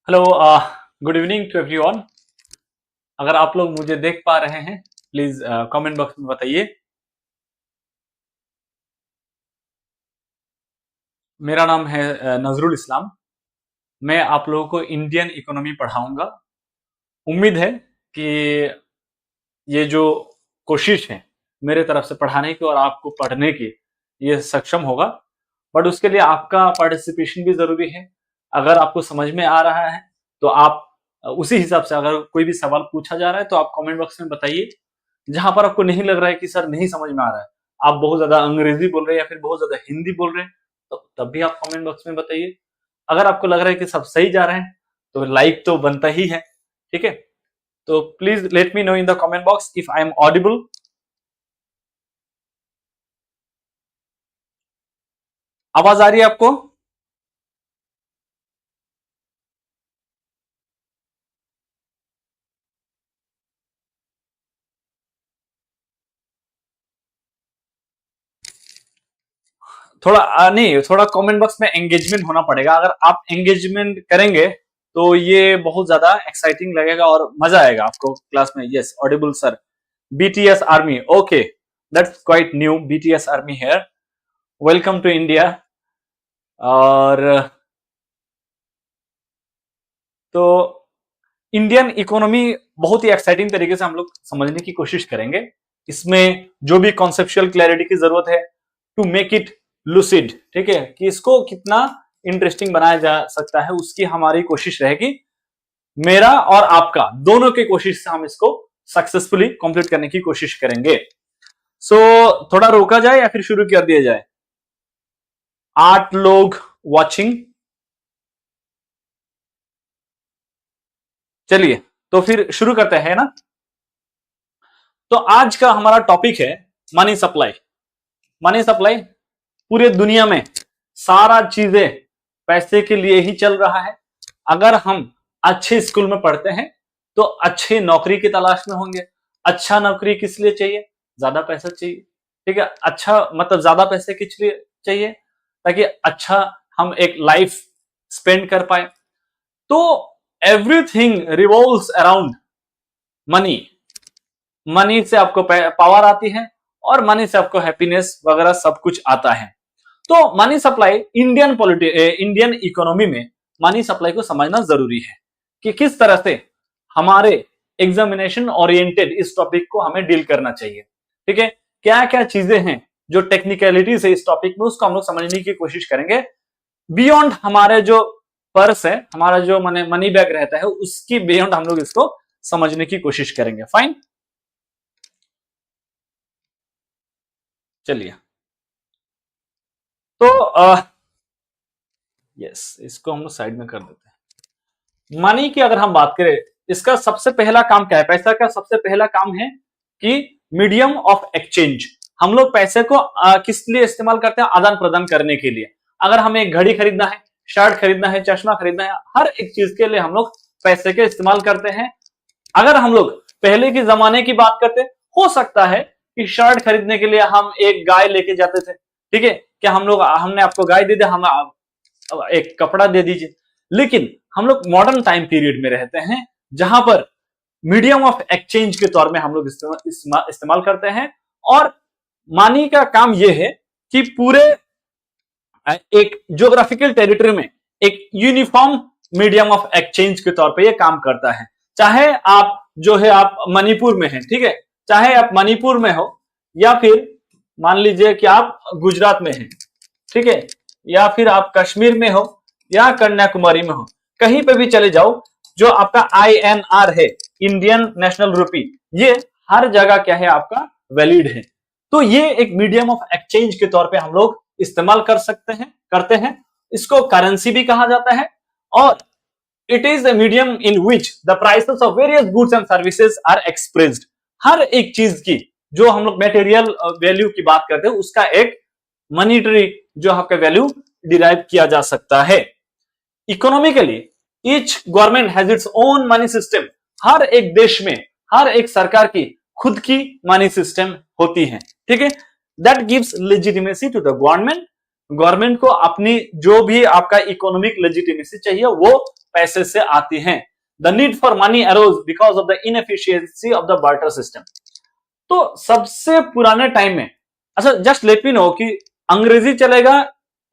Hello, good evening to everyone. अगर आप लोग मुझे देख पा रहे हैं प्लीज कमेंट बॉक्स में बताइए। मेरा नाम है नजरुल इस्लाम। मैं आप लोगों को इंडियन इकोनॉमी पढ़ाऊंगा। उम्मीद है कि ये जो कोशिश है मेरे तरफ से पढ़ाने की और आपको पढ़ने की, ये सक्षम होगा। बट उसके लिए आपका पार्टिसिपेशन भी जरूरी है। अगर आपको समझ में आ रहा है तो आप उसी हिसाब से, अगर कोई भी सवाल पूछा जा रहा है तो आप कमेंट बॉक्स में बताइए। जहां पर आपको नहीं लग रहा है कि सर नहीं समझ में आ रहा है, आप बहुत ज्यादा अंग्रेजी बोल रहे हैं या फिर बहुत ज्यादा हिंदी बोल रहे हैं, तो तब भी आप कमेंट बॉक्स में बताइए। अगर आपको लग रहा है कि सब सही जा रहे हैं तो लाइक तो बनता ही है, ठीक है। तो please let me no in the comment box if I am audible. आवाज आ रही है आपको? नहीं, थोड़ा कमेंट बॉक्स में एंगेजमेंट होना पड़ेगा। अगर आप एंगेजमेंट करेंगे तो ये बहुत ज्यादा एक्साइटिंग लगेगा और मजा आएगा आपको क्लास में। Yes, audible sir. BTS army, okay, that's quite new. BTS army here, welcome to India. और तो इंडियन इकोनॉमी बहुत ही एक्साइटिंग तरीके से हम लोग समझने की कोशिश करेंगे। इसमें जो भी कॉन्सेप्चुअल क्लैरिटी की जरूरत है टू मेक इट लुसिड, ठीक है, कि इसको कितना इंटरेस्टिंग बनाया जा सकता है, उसकी हमारी कोशिश रहेगी। मेरा और आपका दोनों की कोशिश से हम इसको सक्सेसफुली कंप्लीट करने की कोशिश करेंगे। सो थोड़ा रोका जाए या फिर शुरू कर दिया जाए? 8 लोग वॉचिंग, चलिए तो फिर शुरू करते हैं ना। तो आज का हमारा टॉपिक है मनी सप्लाई। मनी सप्लाई, पूरे दुनिया में सारा चीजें पैसे के लिए ही चल रहा है। अगर हम अच्छे स्कूल में पढ़ते हैं तो अच्छे नौकरी की तलाश में होंगे। अच्छा नौकरी किस लिए चाहिए? ज्यादा पैसा चाहिए, ठीक है। अच्छा मतलब ज्यादा पैसे किस लिए चाहिए? ताकि अच्छा हम एक लाइफ स्पेंड कर पाए। तो everything revolves around money. Money से आपको पावर आती है और मनी से आपको हैप्पीनेस वगैरह सब कुछ आता है। तो मनी सप्लाई, इंडियन इकोनॉमी में मनी सप्लाई को समझना जरूरी है कि किस तरह से हमारे एग्जामिनेशन ओरिएंटेड इस टॉपिक को हमें डील करना चाहिए, ठीक है। क्या क्या चीजें हैं जो टेक्निकलिटीज है इस टॉपिक में, उसको हम लोग समझने की कोशिश करेंगे। बियॉन्ड हमारे जो पर्स है, हमारा जो मनी बैग रहता है, उसकी बियॉन्ड हम लोग इसको समझने की कोशिश करेंगे। फाइन, चलिए। तो यस, इसको हम लोग साइड में कर देते हैं। मनी की अगर हम बात करें, इसका सबसे पहला काम क्या है? पैसा का सबसे पहला काम है कि मीडियम ऑफ एक्सचेंज। हम लोग पैसे को किस लिए इस्तेमाल करते हैं? आदान प्रदान करने के लिए। अगर हमें एक घड़ी खरीदना है, शर्ट खरीदना है, चश्मा खरीदना है, हर एक चीज के लिए हम लोग पैसे के इस्तेमाल करते हैं। अगर हम लोग पहले के जमाने की बात करते, हो सकता है कि शर्ट खरीदने के लिए हम एक गाय लेके जाते थे, ठीक है। क्या हमने आपको गाय दे दिया, हम एक कपड़ा दे दीजिए। लेकिन हम लोग मॉडर्न टाइम पीरियड में रहते हैं जहां पर मीडियम ऑफ एक्सचेंज के तौर में हम लोग इस्तेमाल करते हैं। और मनी का काम यह है कि पूरे एक ज्योग्राफिकल टेरिटरी में एक यूनिफॉर्म मीडियम ऑफ एक्सचेंज के तौर पे ये काम करता है। चाहे आप जो है आप मणिपुर में हैं, ठीक है, चाहे आप मणिपुर में हो या फिर मान लीजिए कि आप गुजरात में हैं, ठीक है, या फिर आप कश्मीर में हो या कन्याकुमारी में हो, कहीं पे भी चले जाओ, जो आपका INR है, इंडियन नेशनल रूपी, ये हर जगह क्या है आपका वैलिड है। तो ये एक मीडियम ऑफ एक्सचेंज के तौर पे हम लोग इस्तेमाल कर सकते हैं, करते हैं। इसको करेंसी भी कहा जाता है। और it is the medium in which the prices of various goods and services are expressed. हर एक चीज की जो हम लोग मटेरियल वैल्यू की बात करते हैं, उसका एक मॉनिटरी जो आपका वैल्यू डिराइव किया जा सकता है। Economically each government has its own money system. हर एक देश में, हर एक सरकार की खुद की मनी सिस्टम होती है, ठीक है। That gives legitimacy to the government government को अपनी जो भी आपका इकोनॉमिक लेजिटिमेसी चाहिए वो पैसे से आती है। The need for money arose because of the inefficiency of the barter system. तो सबसे पुराने टाइम में, अच्छा जस्ट लेट मी नो कि अंग्रेजी चलेगा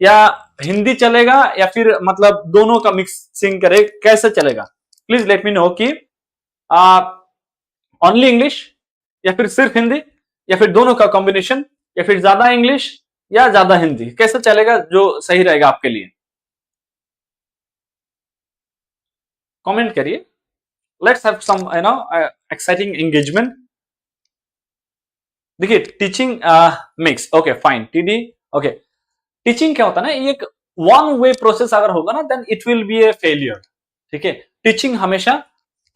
या हिंदी चलेगा या फिर मतलब दोनों का मिक्सिंग करे, कैसे चलेगा? प्लीज लेट मी नो कि ओनली इंग्लिश या फिर सिर्फ हिंदी या फिर दोनों का कॉम्बिनेशन या फिर ज्यादा इंग्लिश या ज्यादा हिंदी, कैसे चलेगा जो सही रहेगा आपके लिए? कमेंट करिए। Let's have some exciting engagement. देखिए टीचिंग मिक्स, ओके फाइन, टीडी ओके। टीचिंग क्या होता है ना, ये एक वन वे प्रोसेस अगर होगा ना then it will be a failure. ठीक है, टीचिंग हमेशा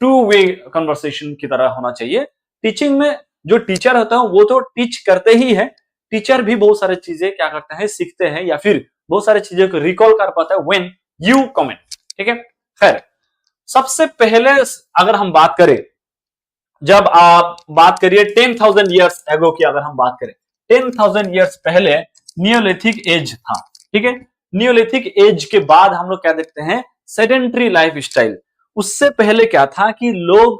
टू वे कन्वर्सेशन की तरह होना चाहिए। टीचिंग में जो टीचर होता है वो तो टीच करते ही है, टीचर भी बहुत सारी चीजें क्या करते हैं, सीखते हैं या फिर बहुत सारी चीजों को रिकॉल कर पाता है व्हेन यू कमेंट। ठीक है, खैर सबसे पहले अगर हम बात करें, जब आप बात करिए 10,000 ईयर्स एगो की अगर हम बात करें, 10,000 ईयर्स पहले नियोलिथिक एज था। ठीक है, नियोलिथिक एज के बाद हम लोग क्या देखते हैं, सेडेंट्री लाइफ स्टाइल। उससे पहले क्या था कि लोग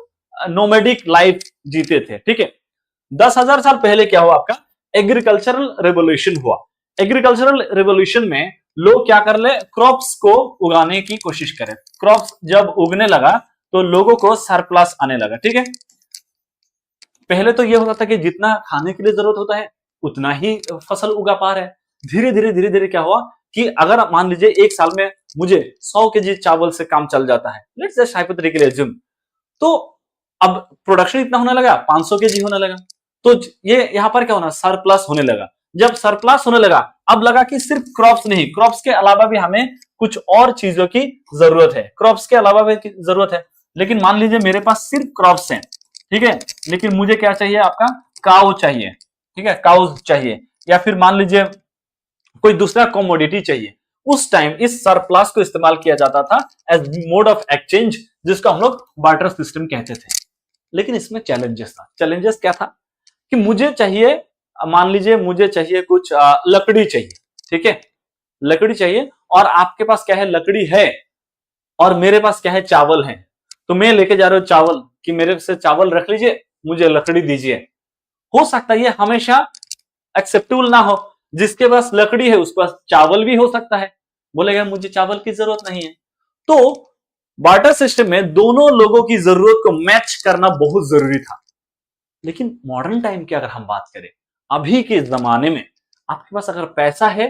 नोमैडिक लाइफ जीते थे। ठीक है, 10,000 साल पहले क्या हुआ, आपका एग्रीकल्चरल रेवोल्यूशन हुआ। एग्रीकल्चरल रेवोल्यूशन में लोग क्या कर ले, क्रॉप्स को उगाने की कोशिश करें। क्रॉप्स जब उगने लगा तो लोगों को सरप्लस आने लगा। ठीक है, पहले तो यह होता था कि जितना खाने के लिए जरूरत होता है उतना ही फसल उगा पा रहे हैं। धीरे धीरे क्या हुआ कि अगर मान लीजिए एक साल में मुझे 100 केजी चावल से काम चल जाता है, लेट्स जस्ट हाइपोथेटिकली अज्यूम, तो अब प्रोडक्शन इतना होने लगा, 500 केजी होने लगा, तो ये यहां पर क्या होना, सरप्लस होने लगा। जब सरप्लस होने लगा, अब लगा कि सिर्फ क्रॉप्स नहीं, क्रॉप्स के अलावा भी हमें कुछ और चीजों की जरूरत है, क्रॉप्स के अलावा भी जरूरत है। लेकिन मान लीजिए मेरे पास सिर्फ क्रॉप्स हैं, ठीक है, लेकिन मुझे क्या चाहिए, आपका काउ चाहिए। ठीक है, काउज चाहिए, या फिर मान लीजिए कोई दूसरा कमोडिटी चाहिए। उस टाइम इस सरप्लस को इस्तेमाल किया जाता था एज मोड ऑफ एक्सचेंज, जिसको हम लोग बार्टर सिस्टम कहते थे। लेकिन इसमें चैलेंजेस था। चैलेंजेस क्या था कि मुझे चाहिए, मान लीजिए मुझे चाहिए कुछ लकड़ी चाहिए। ठीक है, लकड़ी चाहिए और आपके पास क्या है, लकड़ी है, और मेरे पास क्या है, चावल है। तो मैं लेके जा रहा हूं चावल कि मेरे से चावल रख लीजिए, मुझे लकड़ी दीजिए। हो सकता है ये हमेशा एक्सेप्टेबल ना हो। जिसके पास लकड़ी है उसके पास चावल भी हो सकता है, बोलेगा मुझे चावल की जरूरत नहीं है। तो बार्टर सिस्टम में दोनों लोगों की जरूरत को मैच करना बहुत जरूरी था। लेकिन मॉडर्न टाइम की अगर हम बात करें, अभी के जमाने में आपके पास अगर पैसा है,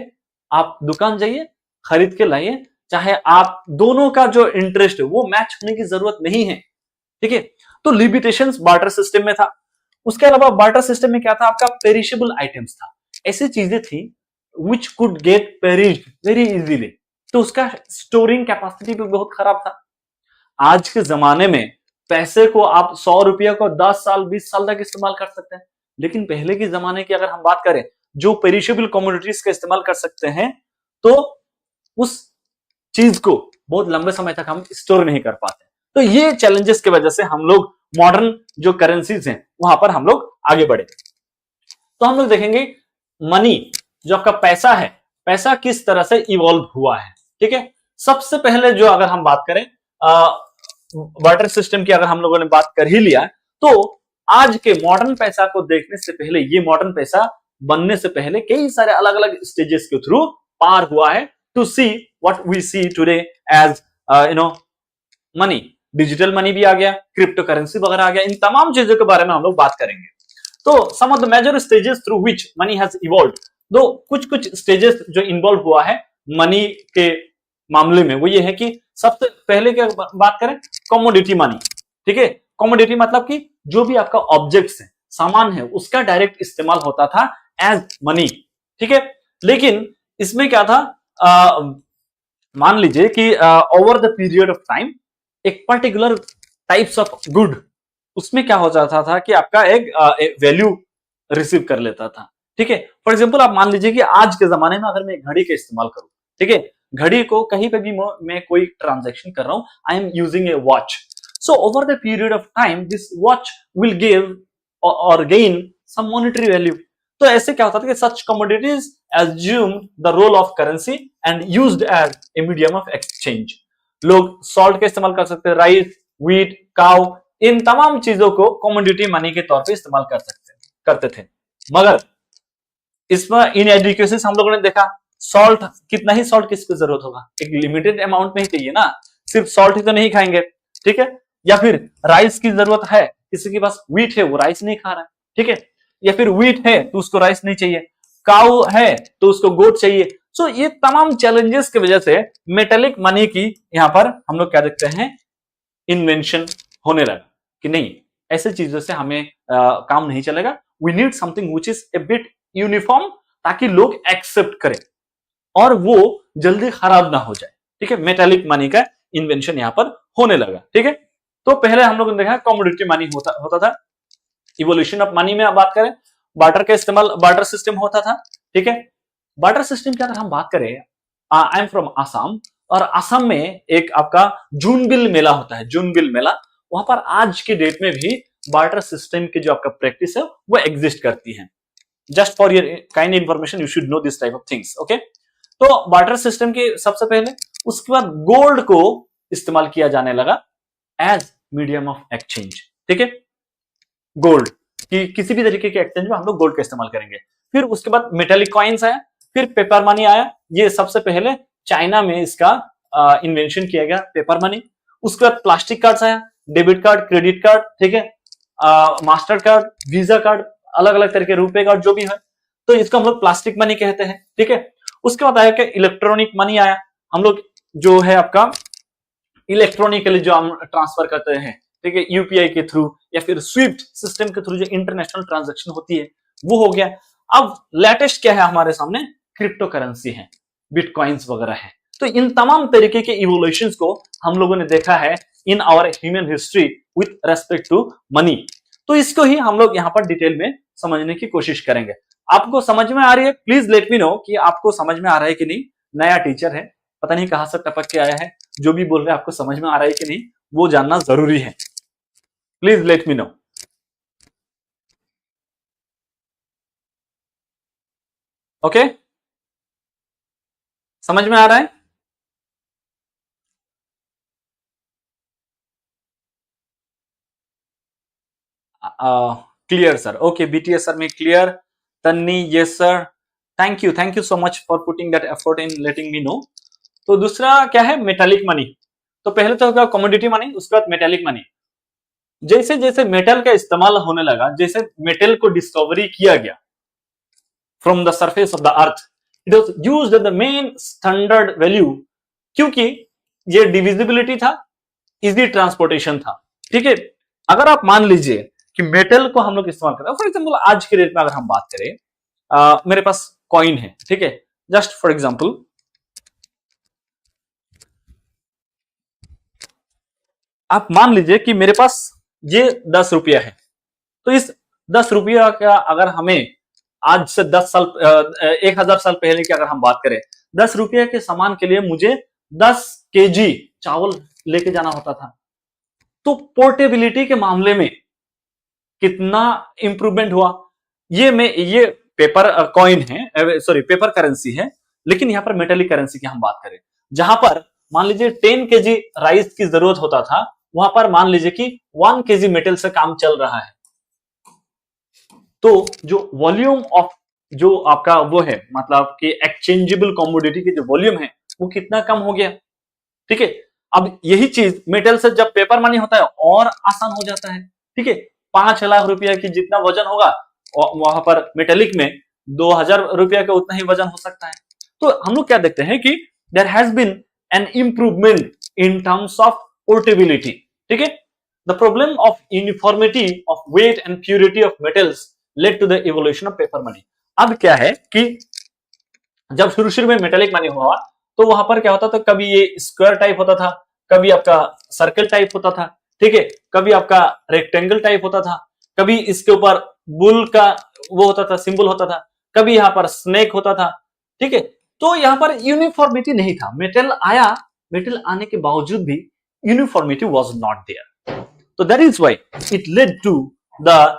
आप दुकान जाइए, खरीद के लाइए, चाहे आप दोनों का जो इंटरेस्ट है वो मैच होने की जरूरत नहीं है। ठीक है, तो लिमिटेशंस बार्टर सिस्टम में था। उसके अलावा बार्टर सिस्टम में क्या था, आपका पेरिशेबल आइटम्स था, ऐसी चीजें थी which could get perished very easily, तो उसका स्टोरिंग कैपेसिटी भी बहुत खराब था। आज के जमाने में पैसे को आप 100 रुपया को 10 साल 20 साल तक इस्तेमाल कर सकते हैं, लेकिन पहले के जमाने की अगर हम बात करें, जो पेरिशेबल कमोडिटीज का इस्तेमाल कर सकते हैं, तो उस चीज को बहुत लंबे समय तक हम स्टोर नहीं कर पाते। तो ये चैलेंजेस की वजह से हम लोग मॉडर्न जो करेंसीज हैं वहां पर हम लोग आगे बढ़े। तो हम लोग देखेंगे मनी, जो आपका पैसा है, पैसा किस तरह से इवॉल्व हुआ है। ठीक है, सबसे पहले जो अगर हम बात करें बार्टर सिस्टम की, अगर हम लोगों ने बात कर ही लिया, तो आज के मॉडर्न पैसा को देखने से पहले, ये मॉडर्न पैसा बनने से पहले कई सारे अलग अलग स्टेजेस के थ्रू पार हुआ है to see what we see today as money. Digital money भी आ गया, क्रिप्टो करेंसी वगैरह आ गया, इन तमाम चीजों के बारे में हम लोग बात करेंगे। तो some of the major stages through which money has evolved, दो कुछ स्टेजेस जो इन्वॉल्व हुआ है मनी के मामले में, वो ये है कि सबसे पहले क्या बात करें, कमोडिटी मनी। ठीक है, कमोडिटी मतलब कि जो भी आपका ऑब्जेक्ट्स है, सामान है, उसका डायरेक्ट इस्तेमाल होता था एज मनी। ठीक है, लेकिन इसमें क्या था, मान लीजिए कि over the period of time एक पर्टिकुलर टाइप्स ऑफ गुड, उसमें क्या हो जाता था कि आपका एक वैल्यू रिसीव कर लेता था। ठीक है, फॉर एग्जांपल आप मान लीजिए कि आज के जमाने में अगर मैं घड़ी का इस्तेमाल करूं, ठीक है, घड़ी को कहीं पे भी मैं कोई ट्रांजैक्शन कर रहा हूं, I am using a watch, so over the period of time this watch will give or gain some monetary value. तो ऐसे क्या होता था कि such commodities assumed the role of currency and used as a medium of exchange. लोग salt का इस्तेमाल कर सकते हैं, राइस, व्हीट, काउ, इन तमाम चीजों को कमोडिटी मनी के तौर पे इस्तेमाल करते थे। मगर इसमें इनएडिक्वेसीज हम लोगों ने देखा, सॉल्ट, कितना ही सॉल्ट किसको जरूरत होगा, एक लिमिटेड अमाउंट में ही चाहिए ना, सिर्फ सॉल्ट ही तो नहीं खाएंगे, ठीक है। या फिर राइस की जरूरत है, किसी के पास व्हीट है वो राइस नहीं खा रहा है, ठीक है। या फिर व्हीट है तो उसको राइस नहीं चाहिए, काऊ है तो उसको गोट चाहिए। सो ये तमाम चैलेंजेस की वजह से मेटेलिक मनी की यहां पर हम लोग क्या देखते हैं, इन्वेंशन होने लगा कि नहीं, ऐसे चीजों से हमें काम नहीं चलेगा, we need something which is a bit uniform, ताकि लोग एक्सेप्ट करें और वो जल्दी खराब ना हो जाए, ठीक है। मेटेलिक मनी का इन्वेंशन यहां पर होने लगा, ठीक है। तो पहले हम लोगों ने देखा कमोडिटी मनी होता था। इवोल्यूशन ऑफ मनी में आप बात करें, बार्टर का इस्तेमाल, बार्टर सिस्टम होता था, ठीक है। बार्टर सिस्टम की अगर हम बात करें, आई एम फ्रॉम आसाम, और असम में एक आपका जूनबिल मेला होता है, जूनबिल मेला, वहां पर आज के डेट में भी बार्टर सिस्टम की जो आपका प्रैक्टिस है वो एग्जिस्ट करती है। Just for your kind information, you should know this type of things, okay. तो बार्टर सिस्टम के सबसे पहले, उसके बाद गोल्ड को इस्तेमाल किया जाने लगा एज मीडियम ऑफ एक्सचेंज, ठीक है। गोल्ड की किसी भी तरीके के एक्सचेंज में हम लोग गोल्ड का इस्तेमाल करेंगे। फिर उसके बाद मेटेलिक कॉइन्स आया, फिर पेपर मनी आया, ये सबसे पहले चाइना में इसका इन्वेंशन किया गया, पेपर मनी। उसके बाद प्लास्टिक कार्ड्स आया, डेबिट कार्ड, क्रेडिट कार्ड, ठीक है, मास्टर कार्ड, वीजा कार्ड, अलग अलग तरह के रुपए कार्ड जो भी है, तो इसको हम लोग प्लास्टिक मनी कहते हैं, ठीक है। उसके बाद आया कि इलेक्ट्रॉनिक मनी आया, हम लोग जो है आपका इलेक्ट्रॉनिकली जो हम ट्रांसफर करते हैं, ठीक है, यूपीआई के थ्रू या फिर स्विफ्ट सिस्टम के थ्रू जो इंटरनेशनल ट्रांजैक्शन होती है वो हो गया। अब लेटेस्ट क्या है हमारे सामने, क्रिप्टो करेंसी है, बिटकॉइंस वगैरह है। तो इन तमाम तरीके के इवोल्यूशंस को हम लोगों ने देखा है in our human history with respect to money. तो इसको ही हम लोग यहाँ पर डिटेल में समझने की कोशिश करेंगे। आपको समझ में आ रही है? प्लीज लेट मी नो कि आपको समझ में आ रहा है कि नहीं। नया टीचर है, पता नहीं कहां से टपक के आया है, जो भी बोल रहे हैं आपको समझ में आ रहा है कि नहीं वो जानना जरूरी है। Please let me no. Okay, समझ में आ रहा है? Clear sir, okay, BTS sir में क्लियर। तन्नी, yes sir, thank you so much for putting that effort in letting me know. तो दूसरा क्या है, मेटालिक मनी। तो पहले तो होगा कमोडिटी मनी, उसके बाद मेटालिक मनी। जैसे जैसे मेटल का इस्तेमाल होने लगा, जैसे मेटल को डिस्कवरी किया गया from the surface of the earth, it was used as the main standard value, क्योंकि ये डिविजिबिलिटी था, इजी ट्रांसपोर्टेशन था, ठीक है। अगर आप मान लीजिए कि मेटल को हम लोग इस्तेमाल करते हैं, फॉर एग्जाम्पल आज के डेट में अगर हम बात करें, मेरे पास कॉइन है, ठीक है, जस्ट फॉर एग्जाम्पल आप मान लीजिए कि मेरे पास ये 10 रुपया है। तो इस 10 रुपया का अगर हमें आज से 10 साल 1000 साल पहले की अगर हम बात करें, 10 रुपये के सामान के लिए मुझे 10 केजी चावल लेके जाना होता था। तो पोर्टेबिलिटी के मामले में कितना इंप्रूवमेंट हुआ। ये पेपर कॉइन है, सॉरी पेपर करेंसी है, लेकिन यहां पर मेटेलिक करेंसी की हम बात करें, जहां पर मान लीजिए 10 केजी राइस की जरूरत होता था, वहां पर मान लीजिए कि 1 केजी मेटल से काम चल रहा है। तो जो वॉल्यूम ऑफ जो आपका वो है, मतलब कि एक्सचेंजेबल कमोडिटी की जो वॉल्यूम है वो कितना कम हो गया, ठीक है। अब यही चीज मेटल से जब पेपर मनी होता है और आसान हो जाता है, ठीक है। 5 लाख रुपया की जितना वजन होगा वहां पर मेटेलिक में 2000 रुपया का उतना ही वजन हो सकता है। तो हम लोग क्या देखते हैं कि there has been an improvement in terms of portability, ठीक है। The problem of uniformity of weight and purity of metals led to the evolution of paper money. अब क्या है कि जब शुरू में मेटेलिक मनी हुआ तो वहां पर क्या होता था, कभी ये स्क्वायर टाइप होता था, कभी आपका सर्कल टाइप होता था, ठीक है, कभी आपका रेक्टेंगल टाइप होता था, कभी इसके ऊपर बुल का वो होता था, सिंबल होता था, कभी यहाँ पर स्नेक होता था, ठीक है। तो यहाँ पर यूनिफॉर्मिटी नहीं था। मेटल आया, मेटल आने के बावजूद भी यूनिफॉर्मिटी वॉज नॉट देयर। तो that is why it led to the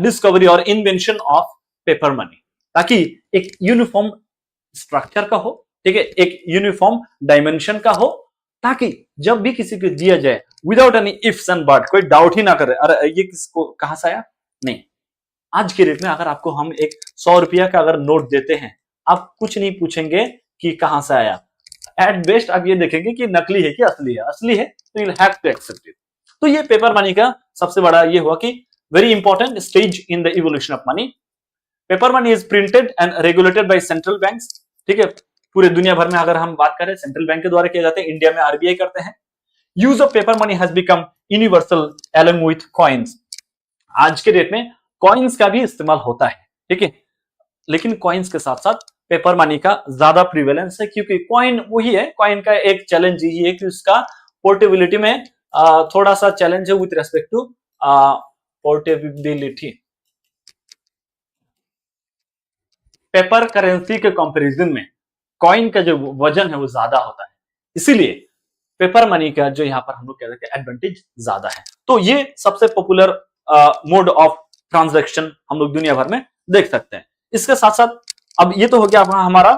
discovery और इन्वेंशन ऑफ पेपर मनी, ताकि एक यूनिफॉर्म स्ट्रक्चर का हो, ठीक है, एक यूनिफॉर्म डायमेंशन का हो, ताकि जब भी किसी को दिया जाए without any ifs and but, कोई डाउट ही ना करे अरे ये किसको कहां से आया। नहीं, आज के रेट में अगर आपको हम एक 100 रुपया का अगर नोट देते हैं, आप कुछ नहीं पूछेंगे कि कहां से आया, एट बेस्ट आप ये देखेंगे कि नकली है कि असली है, असली है तो you have to accept it. तो ये पेपर मनी का सबसे बड़ा ये हुआ कि very important stage in the evolution of money. Paper money is printed and regulated by central banks, ठीक है, पूरे दुनिया भर में अगर हम बात करें सेंट्रल बैंक के द्वारा किए जाते हैं, इंडिया में आरबीआई करते हैं। Use of paper money has become universal along with coins. आज के डेट में कॉइन्स का भी इस्तेमाल होता है, ठीक है, लेकिन कॉइन्स के साथ साथ पेपर मनी का ज्यादा प्रिवेलेंस है, क्योंकि कॉइन वही है, कॉइन का एक चैलेंज यही है कि उसका पोर्टेबिलिटी में थोड़ा सा चैलेंज है with respect to portability. Paper currency के कंपैरिजन में कॉइन का जो वजन है वो ज्यादा होता है, इसीलिए पेपर मनी का जो यहाँ पर हम लोग कहते हैं एडवांटेज ज्यादा है। तो ये सबसे पॉपुलर मोड ऑफ ट्रांजैक्शन हम लोग दुनिया भर में देख सकते हैं। इसके साथ साथ अब ये तो हो गया हमारा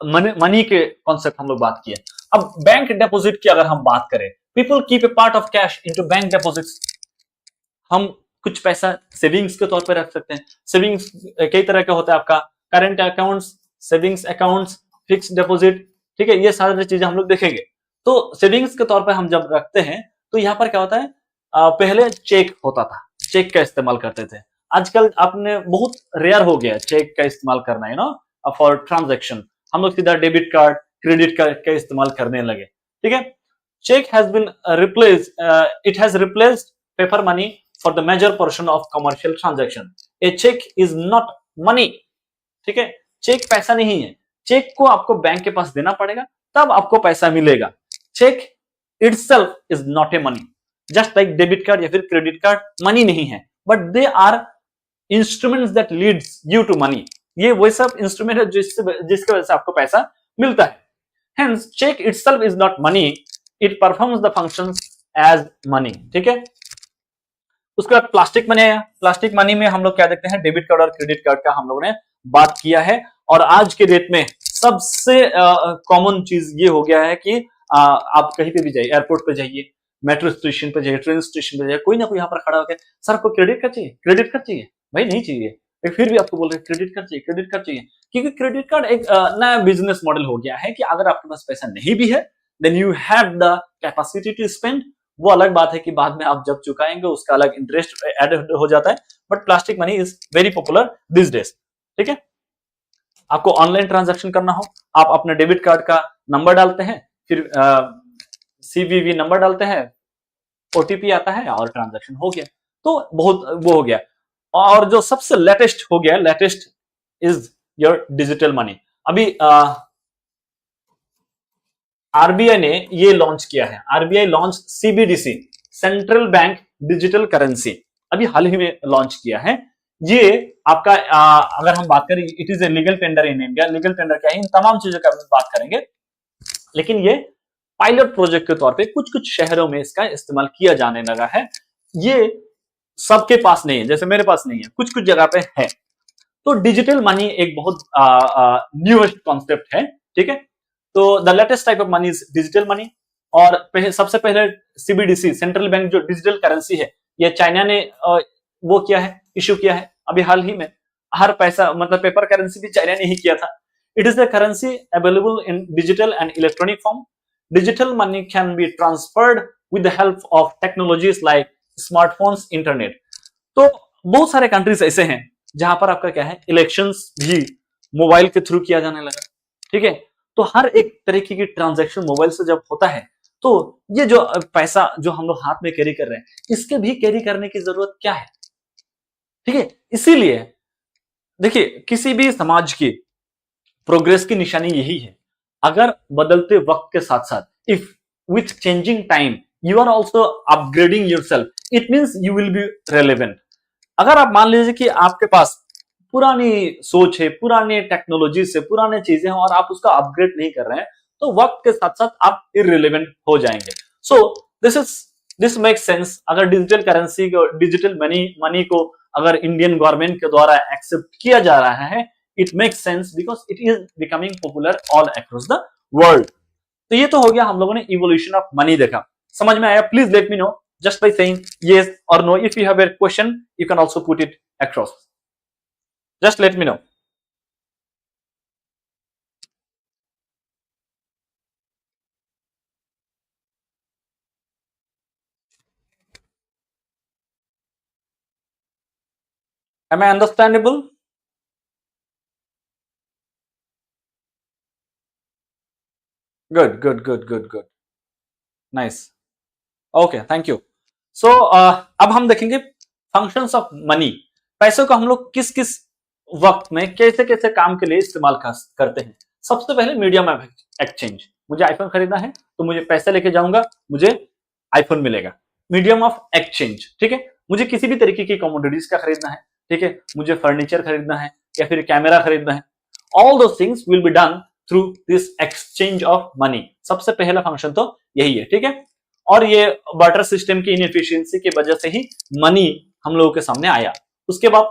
मनी के कॉन्सेप्ट हम लोग बात किए। अब बैंक डिपॉजिट की अगर हम बात करें, people keep a part of cash into bank deposits. हम कुछ पैसा सेविंग्स के तौर पे रख सकते हैं। सेविंग्स कई तरह का होता है, आपका current accounts, savings accounts, fixed deposit, ठीक है, ये सारी चीजें हम लोग देखेंगे। तो सेविंग्स के तौर पे हम जब रखते हैं तो यहाँ पर क्या होता है, पहले चेक होता था, चेक का इस्तेमाल करते थे। आजकल आपने बहुत रेयर हो गया चेक का इस्तेमाल करना, यू नो, फॉर ट्रांजैक्शन। हम लोग सीधा डेबिट कार्ड, क्रेडिट कार्ड का इस्तेमाल करने लगे, ठीक है। Cheque has been replaced, it has replaced paper money for the major portion of commercial transaction. A cheque is not money, ठीक है, चेक पैसा नहीं है। चेक को आपको बैंक के पास देना पड़ेगा तब आपको पैसा मिलेगा। Cheque itself is not a money, just like debit card या फिर क्रेडिट कार्ड मनी नहीं है, but they are instruments that leads you to money. ये वो सब इंस्ट्रूमेंट है जिसके वजह से आपको पैसा मिलता है। Hence cheque itself is not money, it performs the functions as money, ठीक है। उसके बाद प्लास्टिक मनी आया। प्लास्टिक मनी में हम लोग क्या देखते हैं, डेबिट कार्ड और क्रेडिट कार्ड का हम लोगों ने बात किया है। और आज के डेट में सबसे कॉमन चीज ये हो गया है कि आप कहीं पे भी जाइए, एयरपोर्ट पे जाइए, मेट्रो स्टेशन पे जाइए, ट्रेन स्टेशन पे जाइए, कोई ना कोई यहाँ पर खड़ा होकर सर आपको क्रेडिट कार्ड चाहिए, क्रेडिट कार्ड चाहिए, भाई नहीं चाहिए, फिर भी आपको बोल रहे क्रेडिट कार्ड चाहिए, क्रेडिट कार्ड चाहिए, क्योंकि क्रेडिट कार्ड एक नया बिजनेस मॉडल हो गया है कि अगर आपके पास पैसा नहीं भी है then you have the capacity to spend. वो अलग बात है कि बाद में आप जब चुकाएंगे उसका अलग इंटरेस्ट ऐड हो जाता है, but plastic money is very popular this days, ठीक है। आपको ऑनलाइन ट्रांजैक्शन करना हो, आप अपने डेबिट कार्ड का नंबर डालते हैं, फिर सीवीवी नंबर डालते हैं, ओटीपी आता है और ट्रांजैक्शन हो गया। तो बहुत वो हो गया। और जो सबसे लेटेस्ट हो गया, latest is your digital money. अभी आरबीआई ने ये लॉन्च किया है, RBI launch CBDC, central bank digital currency, अभी हाल ही में लॉन्च किया है। ये आपका अगर हम बात करें, it is a legal tender in India. Legal tender क्या है, इन तमाम चीजों का बात करेंगे, लेकिन ये पायलट प्रोजेक्ट के तौर पे कुछ कुछ शहरों में इसका इस्तेमाल किया जाने लगा है। ये सबके पास नहीं है, जैसे मेरे पास नहीं है, कुछ कुछ जगह पे है। तो डिजिटल मनी एक बहुत न्यूएस्ट कॉन्सेप्ट है, ठीक है। तो the latest type of money is digital money. और सबसे पहले सीबीडीसी, सेंट्रल बैंक जो डिजिटल करेंसी है, ये चाइना ने वो किया है, इश्यू किया है अभी हाल ही में। हर पैसा मतलब पेपर करेंसी भी चाइना ने ही किया था। It is the currency available in digital and electronic form. Digital money can be transferred with the help of technologies like smartphones, internet. तो बहुत सारे कंट्रीज ऐसे हैं जहां पर आपका क्या है, इलेक्शंस भी मोबाइल के थ्रू किया जाने लगा, ठीक है। तो हर एक तरीके की ट्रांजैक्शन मोबाइल से जब होता है, तो ये जो पैसा जो हम लोग हाथ में कैरी कर रहे हैं, इसके भी कैरी करने की जरूरत क्या है, ठीक है। इसीलिए देखिए, किसी भी समाज की प्रोग्रेस की निशानी यही है, अगर बदलते वक्त के साथ साथ, if with changing time you are also upgrading yourself, it means you will be relevant. अगर आप मान लीजिए कि आपके पास पुरानी सोच है, पुराने टेक्नोलॉजी से पुराने चीजें हैं और आप उसका अपग्रेड नहीं कर रहे हैं, तो वक्त के साथ साथ आप इररिलेवेंट हो जाएंगे। So this makes sense. अगर डिजिटल करेंसी को, डिजिटल मनी को अगर इंडियन गवर्नमेंट के द्वारा एक्सेप्ट किया जा रहा है, it makes sense because it is becoming popular all across the world. तो ये तो हो गया, हम लोगों ने इवोल्यूशन ऑफ मनी देखा। समझ में आया? Please let me no just by saying yes or no. If you have a question, you can also put it across. Just let me know. Am I understandable? Good, good, good, good, good. Nice. Okay, thank you. So अब हम देखेंगे functions of money. पैसों को हम लोग किस किस वक्त में कैसे कैसे काम के लिए इस्तेमाल करते हैं। सबसे पहले मीडियम ऑफ एक्सचेंज। मुझे आईफोन खरीदना है तो मुझे पैसे लेके जाऊंगा, मुझे आईफोन मिलेगा। मीडियम ऑफ एक्सचेंज, ठीक है। मुझे किसी भी तरीके की कमोडिटीज का खरीदना है, ठीक है, मुझे फर्नीचर खरीदना है या फिर कैमरा खरीदना है, ऑल दो things will be done through this exchange of money. सबसे पहला फंक्शन तो यही है, ठीक है। और ये बार्टर सिस्टम की इनएफिशिएंसी की वजह से ही मनी हम लोगों के सामने आया। उसके बाद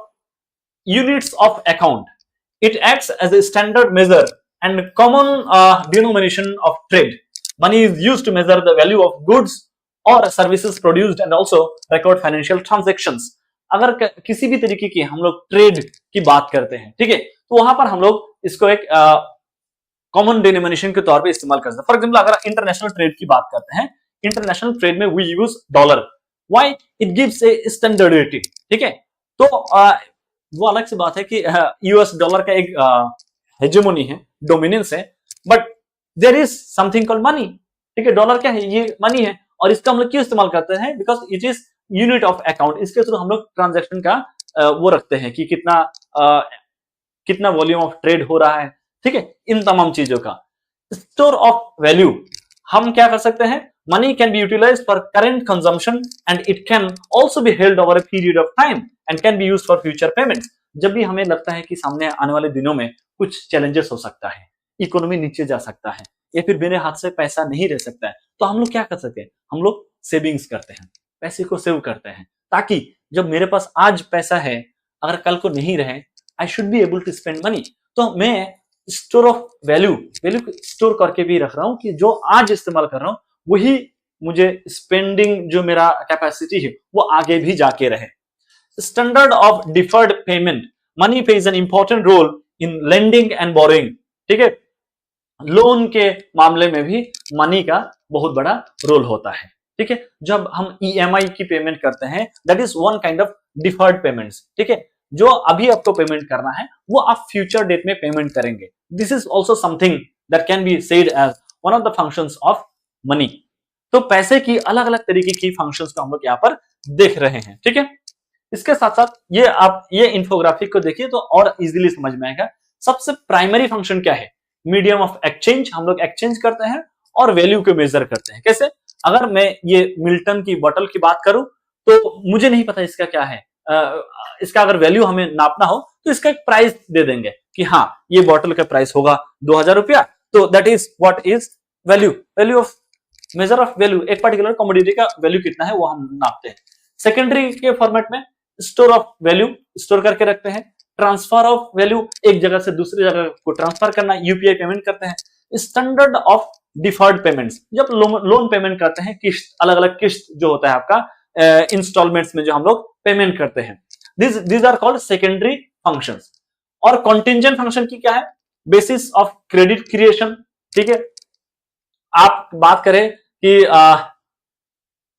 units of account, it acts as a standard measure and common denomination of trade. Money is used to measure the value of goods or services produced and also record financial transactions. अगर किसी भी तरीके की हम लोग trade की बात करते हैं, ठीक है, तो वहां पर हम लोग इसको एक कॉमन डिनोमिनेशन के तौर पे इस्तेमाल करते हैं। फॉर एग्जांपल अगर इंटरनेशनल ट्रेड की बात करते हैं, इंटरनेशनल ट्रेड में we use dollar. Why? It gives a standardity, ठीक है। तो वो अलग सी बात है कि यूएस डॉलर का एक हेजेमोनी है, डोमिनेंस है, but there is something called money, ठीक है। डॉलर क्या है? ये मनी है। और इसका हम लोग क्यों इस्तेमाल करते हैं? Because it is unit of account. इसके थ्रू हम लोग ट्रांजैक्शन का वो रखते हैं कि कितना वॉल्यूम ऑफ ट्रेड हो रहा है, ठीक है, इन तमाम चीजों का। स्टोर ऑफ वैल्यू, हम क्या कर सकते हैं? Money can be utilised for current consumption and it can also be held over a period of time and can be used for future payment. जब भी हमें लगता है कि सामने आने वाले दिनों में कुछ चैलेंजेस हो सकता है, इकोनॉमी नीचे जा सकता है या फिर मेरे हाथ से पैसा नहीं रह सकता है, तो हम लोग क्या कर सकते हैं? हम लोग सेविंग्स करते हैं, पैसे को सेव करते हैं, ताकि जब मेरे पास आज पैसा है, अगर कल को नहीं रहे, I should be able to spend money. तो मैं स्टोर ऑफ वैल्यू स्टोर करके भी रख रहा हूं कि जो आज इस्तेमाल कर रहा हूं वही मुझे स्पेंडिंग जो मेरा कैपेसिटी है वो आगे भी जाके रहे। Standard of deferred payment, money plays an important role in lending and borrowing, ठीक है। लोन के मामले में भी मनी का बहुत बड़ा रोल होता है, ठीक है। जब हम ईएमआई की पेमेंट करते हैं, that is one kind of deferred payments, ठीक है। जो अभी आपको पेमेंट करना है वो आप फ्यूचर डेट में पेमेंट करेंगे। This is also something that can be said as one of the functions of money. तो पैसे की अलग अलग तरीके की फंक्शंस को हम लोग यहाँ पर देख रहे हैं, ठीक है। इसके साथ साथ ये आप ये इंफोग्राफिक को देखिए तो और इजीली समझ में आएगा। सबसे प्राइमरी फंक्शन क्या है? Medium of exchange. हम लोग एक्सचेंज करते हैं और वैल्यू को मेजर करते हैं। कैसे? अगर मैं ये मिल्टन की बोतल की बात करूं तो मुझे नहीं पता इसका क्या है, इसका अगर वैल्यू हमें नापना हो तो इसका एक प्राइस दे देंगे कि हाँ ये बोतल का प्राइस होगा 2000 रुपया। तो that is what is value of measure of value. एक पर्टिकुलर कमोडिटी का वैल्यू कितना है वो हम नापते हैं। सेकेंडरी के फॉर्मेट में स्टोर ऑफ वैल्यू स्टोर करके रखते हैं। ट्रांसफर ऑफ वैल्यू, एक जगह से दूसरी जगह को ट्रांसफर करना, यूपीआई पेमेंट करते हैं। स्टैंडर्ड ऑफ डिफर्ड पेमेंट्स, जब लोन पेमेंट करते हैं, किस्त, अलग अलग किस्त जो होता है आपका इंस्टॉलमेंट्स में जो हम लोग पेमेंट करते हैं, these are called secondary functions। और contingent function की क्या है? बेसिस ऑफ क्रेडिट क्रिएशन, ठीक है। आप बात करें कि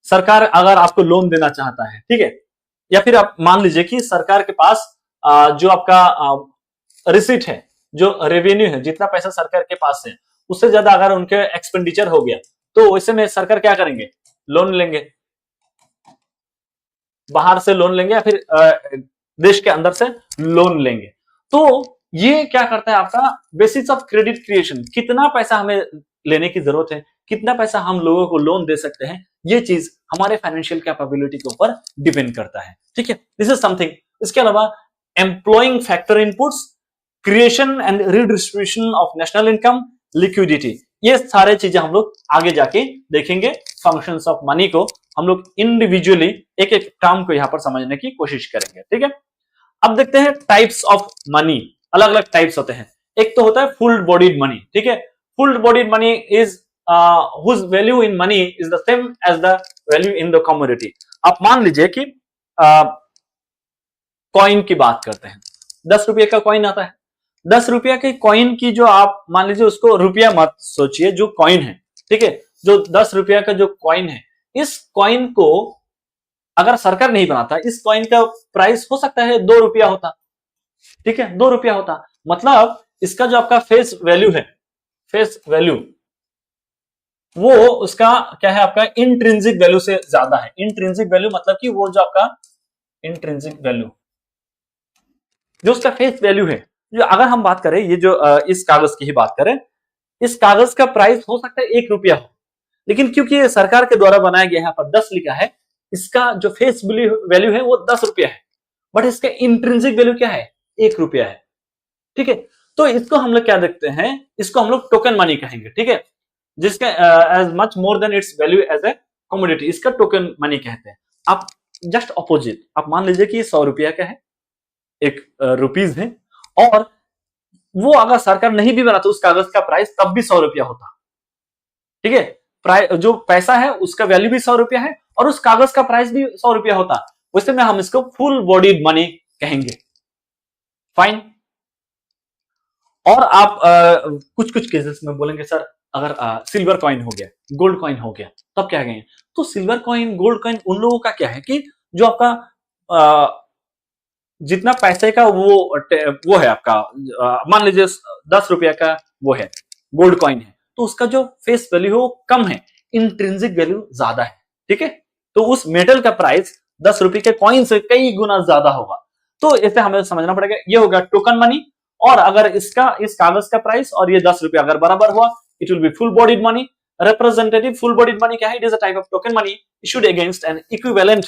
सरकार अगर आपको लोन देना चाहता है, ठीक है, या फिर आप मान लीजिए कि सरकार के पास जो आपका रिसीट है, जो रेवेन्यू है, जितना पैसा सरकार के पास है उससे ज्यादा अगर उनके एक्सपेंडिचर हो गया तो वैसे में सरकार क्या करेंगे? लोन लेंगे, बाहर से लोन लेंगे या फिर देश के अंदर से लोन लेंगे। तो ये क्या करता है? आपका बेसिस ऑफ क्रेडिट क्रिएशन, कितना पैसा हमें लेने की जरूरत है, कितना पैसा हम लोगों को लोन दे सकते हैं, ये चीज हमारे फाइनेंशियल कैपेबिलिटी के ऊपर डिपेंड करता है, ठीक है। This is something. इसके अलावा employing factor inputs, creation and redistribution of national income, liquidity, ये सारे चीजें हम लोग आगे जाके देखेंगे फंक्शंस ऑफ मनी को हम लोग इंडिविजुअली एक एक टर्म को यहां पर समझने की कोशिश करेंगे, ठीक है। अब देखते हैं टाइप्स ऑफ मनी, अलग अलग टाइप्स होते हैं। एक तो होता है फुल बॉडीड मनी, ठीक है। Full bodied money is whose value in money is the same as the value in the commodity। आप मान लीजिए कि कॉइन की बात करते हैं, 10 रुपये का कॉइन आता है। 10 रुपया के कॉइन की जो आप मान लीजिए, उसको रुपया मत सोचिए, जो कॉइन है, ठीक है, जो 10 रुपया का जो कॉइन है, इस कॉइन को अगर सरकार नहीं बनाता, इस कॉइन का प्राइस हो सकता है 2 रुपया होता, ठीक है, 2 रुपया होता। मतलब इसका जो आपका फेस वैल्यू है, फेस वैल्यू वो उसका क्या है, आपका इंट्रिंसिक वैल्यू से ज्यादा है। इंट्रिंसिक वैल्यू मतलब कि वो जो आपका इंट्रिंसिक वैल्यू, जो उसका फेस वैल्यू है, जो अगर हम बात करें, ये जो इस कागज की ही बात करें, इस कागज का प्राइस हो सकता है 1 रुपया हो, लेकिन क्योंकि ये सरकार के द्वारा बनाया गया, यहाँ पर 10 लिखा है, इसका जो फेस वैल्यू है वो 10 रुपया है, बट इसका इंट्रिंसिक वैल्यू क्या है, 1 रुपया है, ठीक है। तो इसको हम लोग क्या देखते हैं, इसको हम लोग टोकन मनी कहेंगे, ठीक है, जिसका as much more than its value as a commodity, इसका टोकन मनी कहते हैं। आप जस्ट अपोजिट, आप मान लीजिए कि 100 रुपया का है, एक रुपीज है, और वो अगर सरकार नहीं भी बनाती, उस कागज का प्राइस तब भी 100 रुपया होता, ठीक है। प्राइस, जो पैसा है उसका वैल्यू भी 100 रुपया है, और उस कागज का प्राइस भी 100 रुपया होता, वैसे में हम इसको फुल बॉडीड मनी कहेंगे। फाइन। और आप कुछ कुछ केसेस में बोलेंगे, सर अगर सिल्वर कॉइन हो गया, गोल्ड कॉइन हो गया, तब क्या कहेंगे? तो सिल्वर कॉइन, गोल्ड कॉइन, उन लोगों का क्या है कि जो आपका जितना पैसे का वो है आपका, मान लीजिए 10 रुपया का वो है, गोल्ड कॉइन है, तो उसका जो फेस वैल्यू है कम है, इंट्रिंसिक वैल्यू ज्यादा है, ठीक है। तो उस मेटल का प्राइस 10 रुपए के कॉइन से कई गुना ज्यादा होगा। तो इसे हमें समझना पड़ेगा, ये होगा टोकन मनी। और अगर इसका, इस कागज का प्राइस और ये 10 रुपया अगर बराबर हुआ, it will B full bodied money. Representative full bodied money क्या है? It is a type of token money issued against an equivalent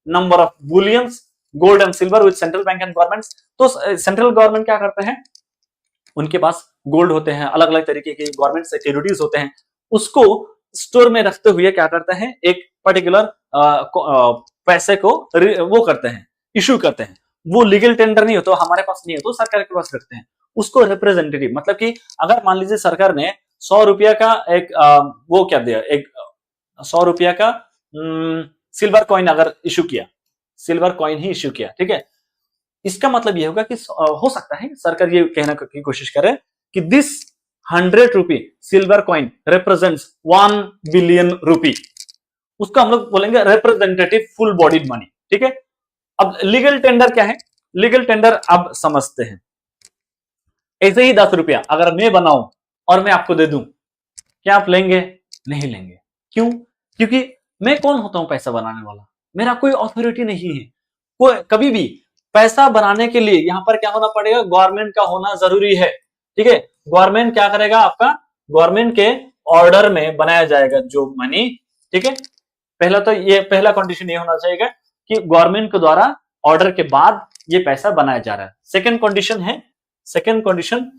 number of bullions, gold and silver with central bank and government. तो central government क्या करते हैं, उनके पास gold होते हैं, अलग अलग तरीके के गवर्नमेंट सिक्योरिटीज होते हैं, उसको स्टोर में रखते हुए क्या करते हैं, एक पर्टिकुलर पैसे को वो करते हैं, इशू करते हैं। वो लीगल टेंडर नहीं हो तो हमारे पास नहीं है, तो सरकार के पास रखते हैं उसको। रिप्रेजेंटेटिव मतलब कि अगर मान लीजिए सरकार ने 100 रुपया का एक वो क्या दिया, एक 100 रुपया का सिल्वर कॉइन अगर इशू किया, सिल्वर कॉइन ही इशू किया, ठीक है, इसका मतलब यह होगा कि हो सकता है सरकार ये कहने की कोशिश करे कि this 100 rupee silver coin represents 1 billion rupee. उसको हम लोग बोलेंगे रिप्रेजेंटेटिव फुल बॉडीड मनी, ठीक है। अब लीगल टेंडर क्या है? लीगल टेंडर अब समझते हैं। ऐसे ही 10 रुपया अगर मैं बनाऊं और मैं आपको दे दूं, क्या आप लेंगे? नहीं लेंगे। क्यों? क्योंकि मैं कौन होता हूं पैसा बनाने वाला? मेरा कोई अथॉरिटी नहीं है। कोई कभी भी पैसा बनाने के लिए यहां पर क्या होना पड़ेगा? गवर्नमेंट का होना जरूरी है, ठीक है। गवर्नमेंट क्या करेगा? आपका गवर्नमेंट के ऑर्डर में बनाया जाएगा जो मनी, ठीक है। पहला तो ये पहला कंडीशन ये होना चाहिए कि गवर्नमेंट के द्वारा ऑर्डर के बाद ये पैसा बनाया जा रहा है। सेकंड कंडीशन है, second condition,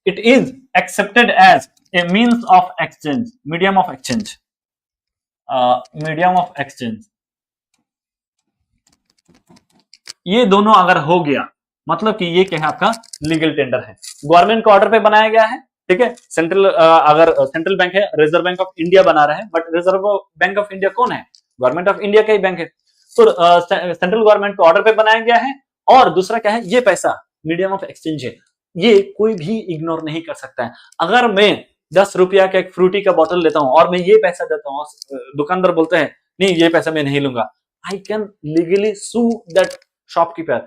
it is accepted as a means of exchange, medium of exchange, medium of exchange. ये दोनों अगर हो गया मतलब कि ये क्या है? आपका लीगल टेंडर है, गवर्नमेंट के ऑर्डर पे बनाया गया है, ठीक है। सेंट्रल अगर सेंट्रल बैंक है, रिजर्व बैंक ऑफ इंडिया बना रहा है, but reserve bank of India कौन है? गवर्नमेंट ऑफ इंडिया का ही बैंक है। तो सेंट्रल गवर्नमेंट के ऑर्डर पे बनाया गया है। और दूसरा क्या है? ये पैसा मीडियम ऑफ एक्सचेंज है, ये कोई भी इग्नोर नहीं कर सकता है। अगर मैं 10 रुपया का एक फ्रूटी का बोतल लेता हूं और मैं ये पैसा देता हूँ, दुकानदार बोलते हैं नहीं ये पैसा मैं नहीं लूंगा, I can legally sue that shopkeeper,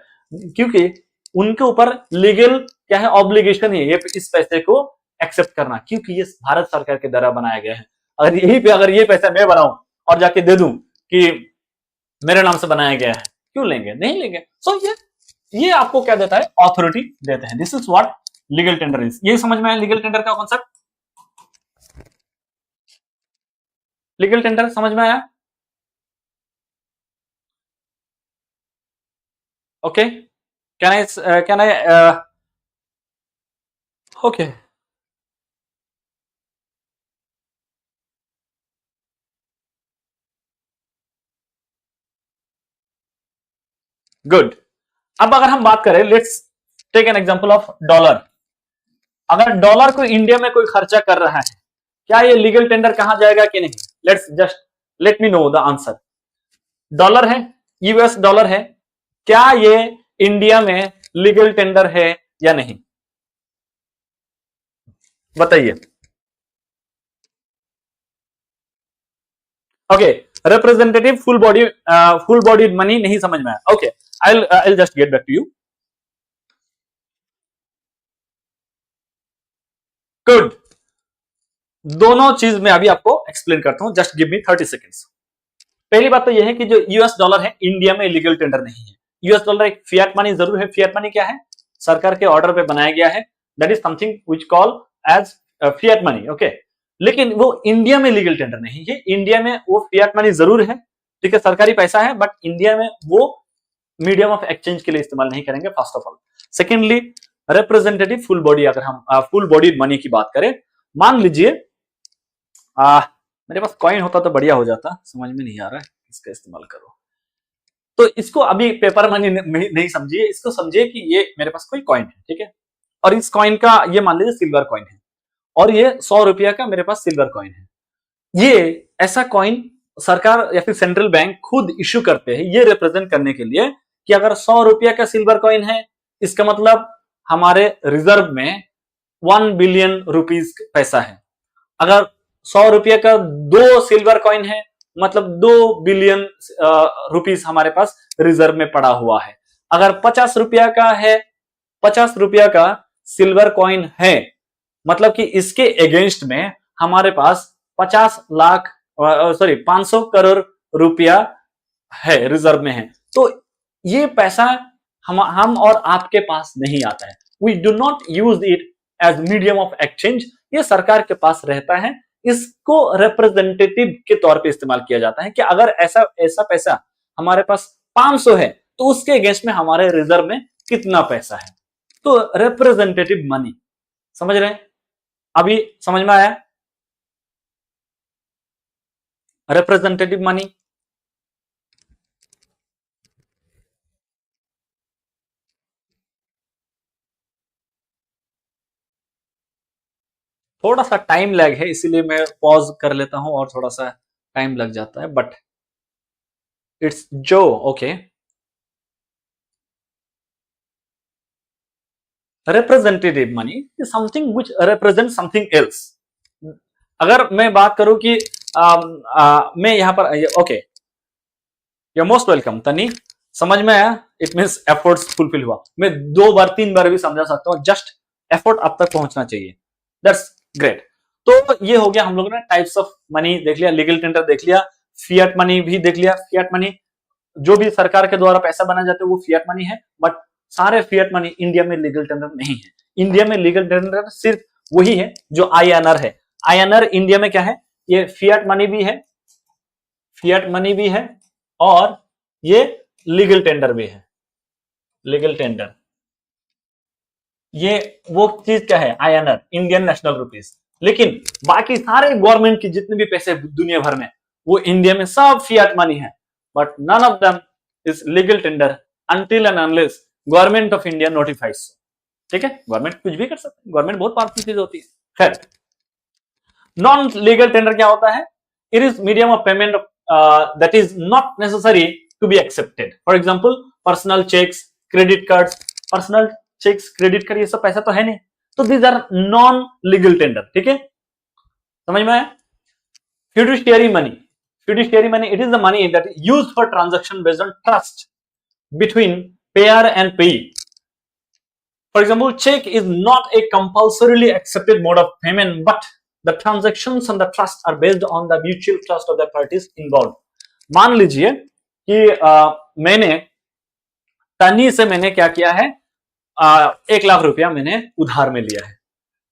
क्योंकि उनके ऊपर लीगल क्या है? ऑब्लिगेशन है ये इस पैसे को एक्सेप्ट करना, क्योंकि ये भारत सरकार के द्वारा बनाया गया है। अगर यही पे अगर ये पैसा मैं बनाऊं और जाके दे दूं कि मेरे नाम से बनाया गया है, क्यों लेंगे? नहीं लेंगे। सो ये आपको क्या देता है? ऑथोरिटी देते हैं। This is what legal tender is. ये समझ में आया लीगल टेंडर का कॉन्सेप्ट? लीगल टेंडर समझ में आया? Okay, can I okay. Good. अब अगर हम बात करें, let's take an example of dollar. अगर डॉलर को इंडिया में कोई खर्चा कर रहा है, क्या ये लीगल टेंडर कहा जाएगा कि नहीं? Late me know the answer. Dollar है, यूएस डॉलर है, क्या ये इंडिया में लीगल टेंडर है या नहीं? बताइए। Okay, representative full body money नहीं समझ में आया। Okay, I just get back to you. Good. दोनों चीज में अभी आपको एक्सप्लेन करता हूं, जस्ट गिव मी 30 सेकेंड्स। पहली बात तो यह है कि जो यूएस डॉलर है, इंडिया में लीगल टेंडर नहीं है। यूएस डॉलर एक फिएट मनी जरूर है। फिएट मनी क्या है? सरकार के ऑर्डर पे बनाया गया है। That is something which call as fiat money. Okay, लेकिन वो इंडिया में लीगल टेंडर नहीं है। इंडिया में वो फिएट मनी जरूर है, ठीक है, सरकारी पैसा है, बट इंडिया में वो मीडियम ऑफ एक्सचेंज के लिए इस्तेमाल नहीं करेंगे, first of all. Secondly, representative full body, अगर हम फुल बॉडी मनी की बात करें, मान लीजिए मेरे पास कॉइन होता तो बढ़िया हो जाता, समझ में नहीं आ रहा है इसका इस्तेमाल करो। तो इसको अभी पेपर मनी नहीं समझिए, इसको समझिए कि ये मेरे पास कोई कॉइन है, ठीक है, और इस कॉइन का ये मान लीजिए सिल्वर कॉइन है, और ये 100 रुपया का मेरे पास सिल्वर कॉइन है। ये ऐसा कॉइन सरकार या फिर सेंट्रल बैंक खुद इश्यू करते हैं, ये रिप्रेजेंट करने के लिए कि अगर 100 रुपया का सिल्वर कॉइन है, इसका मतलब हमारे रिजर्व में 1 बिलियन रुपीस पैसा है। अगर 100 रुपये का 2 सिल्वर कॉइन है, मतलब 2 बिलियन रुपीस हमारे पास रिजर्व में पड़ा हुआ है। अगर 50 रुपया का है, 50 रुपया का सिल्वर कॉइन है, मतलब कि इसके अगेंस्ट में हमारे पास 500 करोड़ रुपया है, रिजर्व में है। तो ये पैसा हम और आपके पास नहीं आता है। We do not use it as medium of exchange. ये सरकार के पास रहता है, इसको रिप्रेजेंटेटिव के तौर पे इस्तेमाल किया जाता है कि अगर ऐसा पैसा हमारे पास 500 है, तो उसके अगेंस्ट में हमारे रिजर्व में कितना पैसा है। तो रिप्रेजेंटेटिव मनी, समझ रहे हैं? अभी समझ में आया? Representative money. थोड़ा सा टाइम लैग है, इसीलिए मैं पॉज कर लेता हूं और थोड़ा सा टाइम लग जाता है, बट इट्स जो okay. Representative money is something which represent something else. अगर मैं बात करूं कि मैं यहां पर ओके, यू मोस्ट वेलकम तनी, समझ में आया? इट मींस एफर्ट्स फुलफिल हुआ। मैं 2 बार 3 बार भी समझा सकता हूं, जस्ट एफर्ट अब तक पहुंचना चाहिए। That's great. तो ये हो गया, हम लोगों ने टाइप्स ऑफ मनी देख लिया, लीगल टेंडर देख लिया, फिएट मनी भी देख लिया। फिएट मनी जो भी सरकार के द्वारा पैसा बनाया जाता है वो फिएट मनी है, बट सारे फिएट मनी इंडिया में लीगल टेंडर नहीं है। इंडिया में लीगल टेंडर सिर्फ वही है जो आईएनआर है। आईएनआर इंडिया में क्या है? ये फिएट मनी भी है, फिएट मनी भी है, और ये लीगल टेंडर भी है। लीगल टेंडर ये वो चीज क्या है? INR, Indian national rupees. लेकिन बाकी सारे गवर्नमेंट की जितने भी पैसे दुनिया भर में, वो इंडिया में सब फिएट मनी है, but none of them is legal tender until and unless government of India notifies. ठीक है, गवर्नमेंट कुछ भी कर सकते हैं, गवर्नमेंट बहुत पावरफुल चीज होती है। खैर, नॉन लीगल टेंडर क्या होता है? It is medium of payment that is not necessary to be accepted. For example, personal cheques, credit cards. Personal cheques, credit card, ये सब पैसा तो है नहीं, तो these are non legal tender. ठीक है, समझ में आया? Fiduciary money, fiduciary money, it is the money that is used for transaction based on trust between payer and payee. For example, check is not a compulsorily accepted mode of payment, but the transactions and the trust are based on the mutual trust of the parties involved. मान लीजिए कि मैंने तनी से मैंने क्या किया है, 1 लाख रुपया मैंने उधार में लिया है।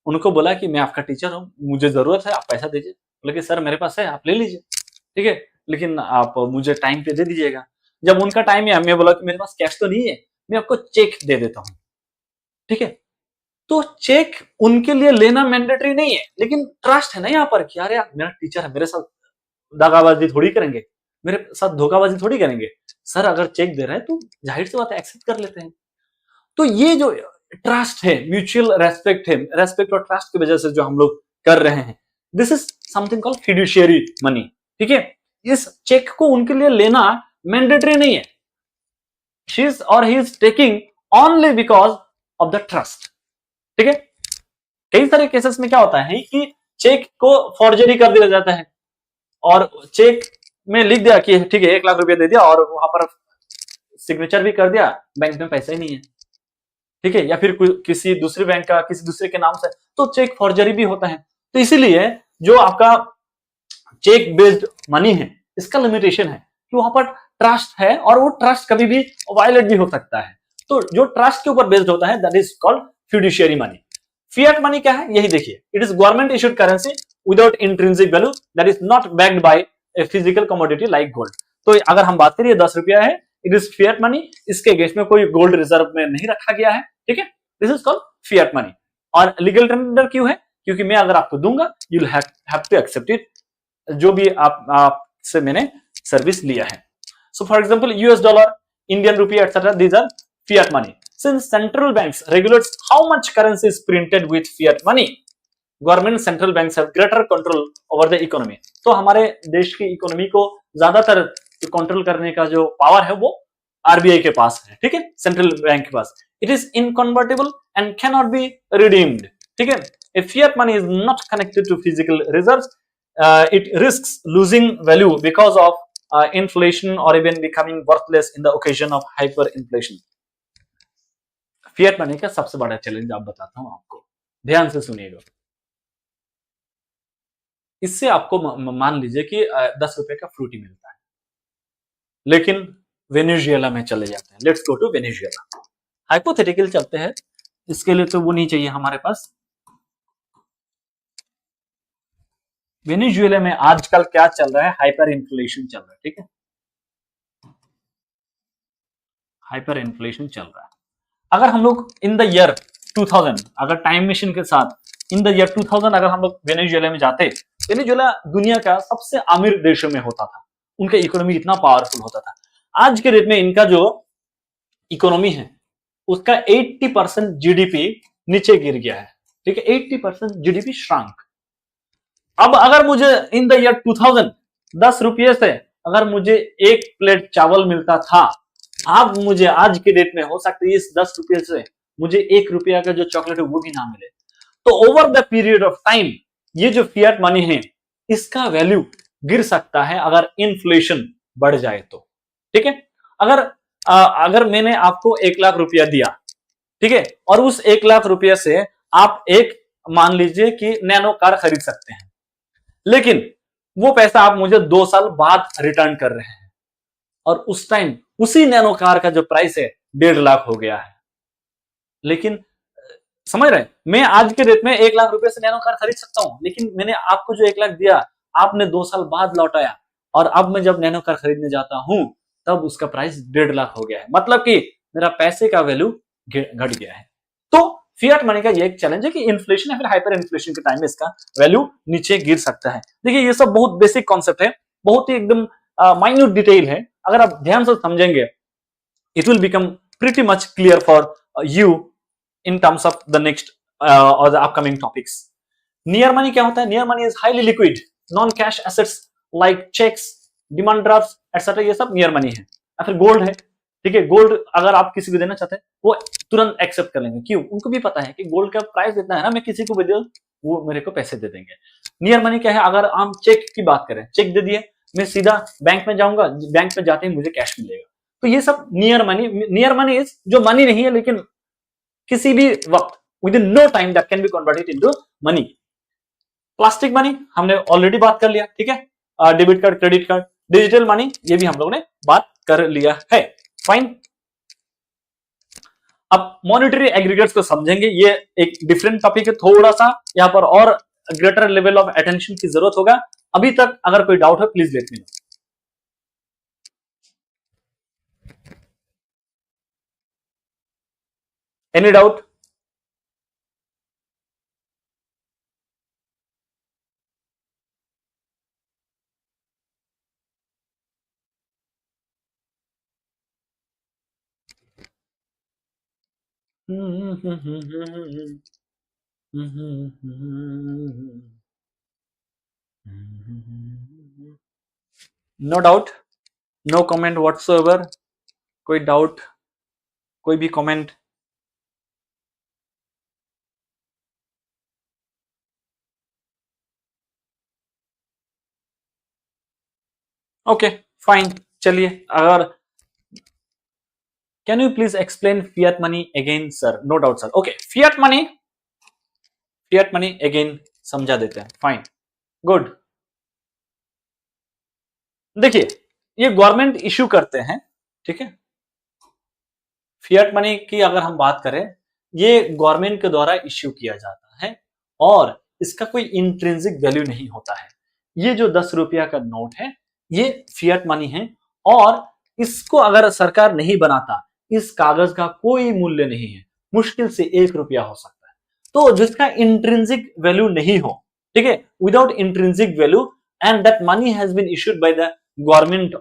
उनको बोला कि मैं आपका टीचर हूं, मुझे जरूरत है, आप पैसा दीजिए। बोले कि सर मेरे पास है, आप ले लीजिए, ठीक है, लेकिन आप मुझे टाइम पे दे दीजिएगा। जब उनका टाइम है, मैं बोला कि मेरे पास कैश तो नहीं है, मैं आपको चेक दे देता हूं। ठीक है, तो चेक उनके लिए लेना मैंडेटरी नहीं है, लेकिन ट्रस्ट है ना यहाँ पर कि यार मेरा टीचर है, मेरे साथ दगाबाजी थोड़ी करेंगे, मेरे साथ धोखाबाजी थोड़ी करेंगे। सर अगर चेक दे रहे हैं तो जाहिर सी बात है एक्सेप्ट कर लेते हैं। तो ये जो ट्रस्ट है, म्यूचुअल रेस्पेक्ट है, रेस्पेक्ट और ट्रस्ट की वजह से जो हम लोग कर रहे हैं, this is something called fiduciary money. ठीक है, इस चेक को उनके लिए लेना मैंडेटरी नहीं है, शी इज और he is taking only because of the trust. ठीक है, कई सारे केसेस में क्या होता है कि चेक को फॉर्जरी कर दिया जाता है और चेक में लिख दिया कि ठीक है 1 लाख रुपया दे दिया और वहां पर सिग्नेचर भी कर दिया, बैंक में पैसा ही नहीं है। ठीक है, या फिर किसी दूसरे बैंक का किसी दूसरे के नाम से, तो चेक फॉर्जरी भी होता है। तो इसीलिए जो आपका चेक बेस्ड मनी है इसका लिमिटेशन है कि वहां पर ट्रस्ट है और वो ट्रस्ट कभी भी वायलेट भी हो सकता है। तो जो ट्रस्ट के ऊपर बेस्ड होता है that is called fiduciary money. Fiat money क्या है, यही देखिए, it is government issued currency without intrinsic value that is not backed by a physical commodity like gold. तो अगर हम बात करिए 10 रुपया है, इट इज फिएट मनी, इसके अगेंस्ट में कोई गोल्ड रिजर्व में नहीं रखा गया है। ठीक है, this is called fiat money. और लीगल टेंडर क्यों है, क्योंकि मैं अगर आपको दूंगा you will have to accept it, जो भी आपसे मैंने सर्विस लिया है। So for example US dollar, Indian rupee etcetera, these are fiat money. Since central banks regulates how much currency is printed with fiat money, government central banks have greater control over the economy. तो हमारे देश की economy को ज्यादातर control करने का जो power है वो आरबीआई के पास है। ठीक है, सेंट्रल बैंक के पास। It is inconvertible and can not be redeemed. ठीक है, if fiat money is not connected to physical reserves, it risks losing value because of inflation or even becoming worthless in the occasion of hyperinflation. Fiat money का सबसे बड़ा challenge आप बताता हूं आपको, ध्यान से सुनिएगा। इससे आपको मान लीजिए कि 10 रुपए का फ्रूटी मिलता है, लेकिन वेनेजुएला में चले जाते हैं। Let's go to Venezuela, hypothetical चलते हैं, इसके लिए तो वो नहीं चाहिए हमारे पास। वेनेजुएला में आजकल क्या चल रहा है, हाइपर इन्फ्लेशन चल रहा है। ठीक है, हाइपर इन्फ्लेशन चल रहा है। अगर हम लोग इन द ईयर 2000, अगर टाइम मशीन के साथ इन द ईयर 2000 अगर हम लोग वेनेजुएला में जाते, वेनेजुएला दुनिया का सबसे अमीर देशों में होता था, उनका इकोनॉमी इतना पावरफुल होता था। आज के डेट में इनका जो इकोनॉमी है उसका 80% जीडीपी नीचे गिर गया है। ठीक है, 80% जीडीपी श्रांक। अब अगर मुझे इन द ईयर 2000 10 रुपये से अगर मुझे एक प्लेट चावल मिलता था, अब मुझे आज के डेट में हो सकता है इस 10 रुपये से मुझे 1 रुपया का जो चॉकलेट है वो भी ना मिले। तो over the period of time ये जो फिएट मनी है इसका वैल्यू गिर सकता है अगर इन्फ्लेशन बढ़ जाए तो। ठीक है, अगर मैंने आपको 1 लाख रुपया दिया, ठीक है, और उस 1 लाख रुपया से आप एक मान लीजिए कि नैनो कार खरीद सकते हैं, लेकिन वो पैसा आप मुझे 2 साल बाद रिटर्न कर रहे हैं और उस टाइम उसी नैनो कार का जो प्राइस है 1.5 लाख हो गया है। लेकिन समझ रहे हैं, मैं आज के डेट में 1 लाख रुपए से नैनो कार खरीद सकता हूं, लेकिन मैंने आपको जो 1 लाख दिया आपने 2 साल बाद लौटाया, और अब मैं जब नैनो कार खरीदने जाता हूं तब उसका प्राइस 1.5 लाख हो गया है, मतलब कि मेरा पैसे का वैल्यू घट गया है। तो फिएट मनी का ये एक चैलेंज है कि इन्फ्लेशन या फिर हाइपर इन्फ्लेशन के टाइम में इसका वैल्यू नीचे गिर सकता है। देखिए ये सब बहुत बेसिक कॉन्सेप्ट है, बहुत ही एकदम माइन्यूट डिटेल है, अगर आप ध्यान से समझेंगे it will become pretty much clear for you in terms of the next or the upcoming topics. Near money क्या होता है? Near money is highly liquid, non-cash assets like checks, demand drafts, etc. ये सब near money है। या फिर gold है, ठीक है, गोल्ड अगर आप किसी को देना चाहते हैं वो तुरंत एक्सेप्ट कर लेंगे, क्यों? उनको भी पता है कि गोल्ड का प्राइस इतना है ना, मैं किसी को भी दे वो मेरे को पैसे दे देंगे। नियर मनी क्या है? अगर हम चेक की बात करें, चेक दे दिए, मैं सीधा बैंक में जाऊंगा, बैंक में जाते ही मुझे कैश मिलेगा। तो ये सब नियर मनी इज जो मनी नहीं है लेकिन किसी भी वक्त within no time that can be converted into money. Plastic money हमने ऑलरेडी बात कर लिया, ठीक है, debit card, credit card. Digital money ये भी हम लोगों ने बात कर लिया है, फाइन। अब मॉनेटरी एग्रीगेट्स को समझेंगे, ये एक डिफरेंट टॉपिक है, थोड़ा सा यहाँ पर और ग्रेटर लेवल ऑफ अटेंशन की जरूरत होगा। अभी तक अगर कोई डाउट हो please let me know. Any doubt? No doubt, no comment whatsoever, कोई डाउट, कोई भी कमेंट? ओके फाइन, चलिए। अगर can you please explain fiat money again sir? No doubt sir. Okay, fiat money, fiat money again समझा देते हैं। Fine, good. देखिए, ये गवर्नमेंट इश्यू करते हैं, ठीक है। फियाट मनी की अगर हम बात करें, ये गवर्नमेंट के द्वारा इश्यू किया जाता है और इसका कोई इंट्रिंसिक वैल्यू नहीं होता है। ये जो 10 रुपया का नोट है, ये फियाट मनी है और इसको अगर सरकार नहीं बनाता, इस कागज का कोई मूल्य नहीं है, मुश्किल से 1 रुपया हो सकता है। तो जिसका इंट्रिंसिक वैल्यू नहीं हो, ठीक है, without intrinsic value, and that money has been issued by the government,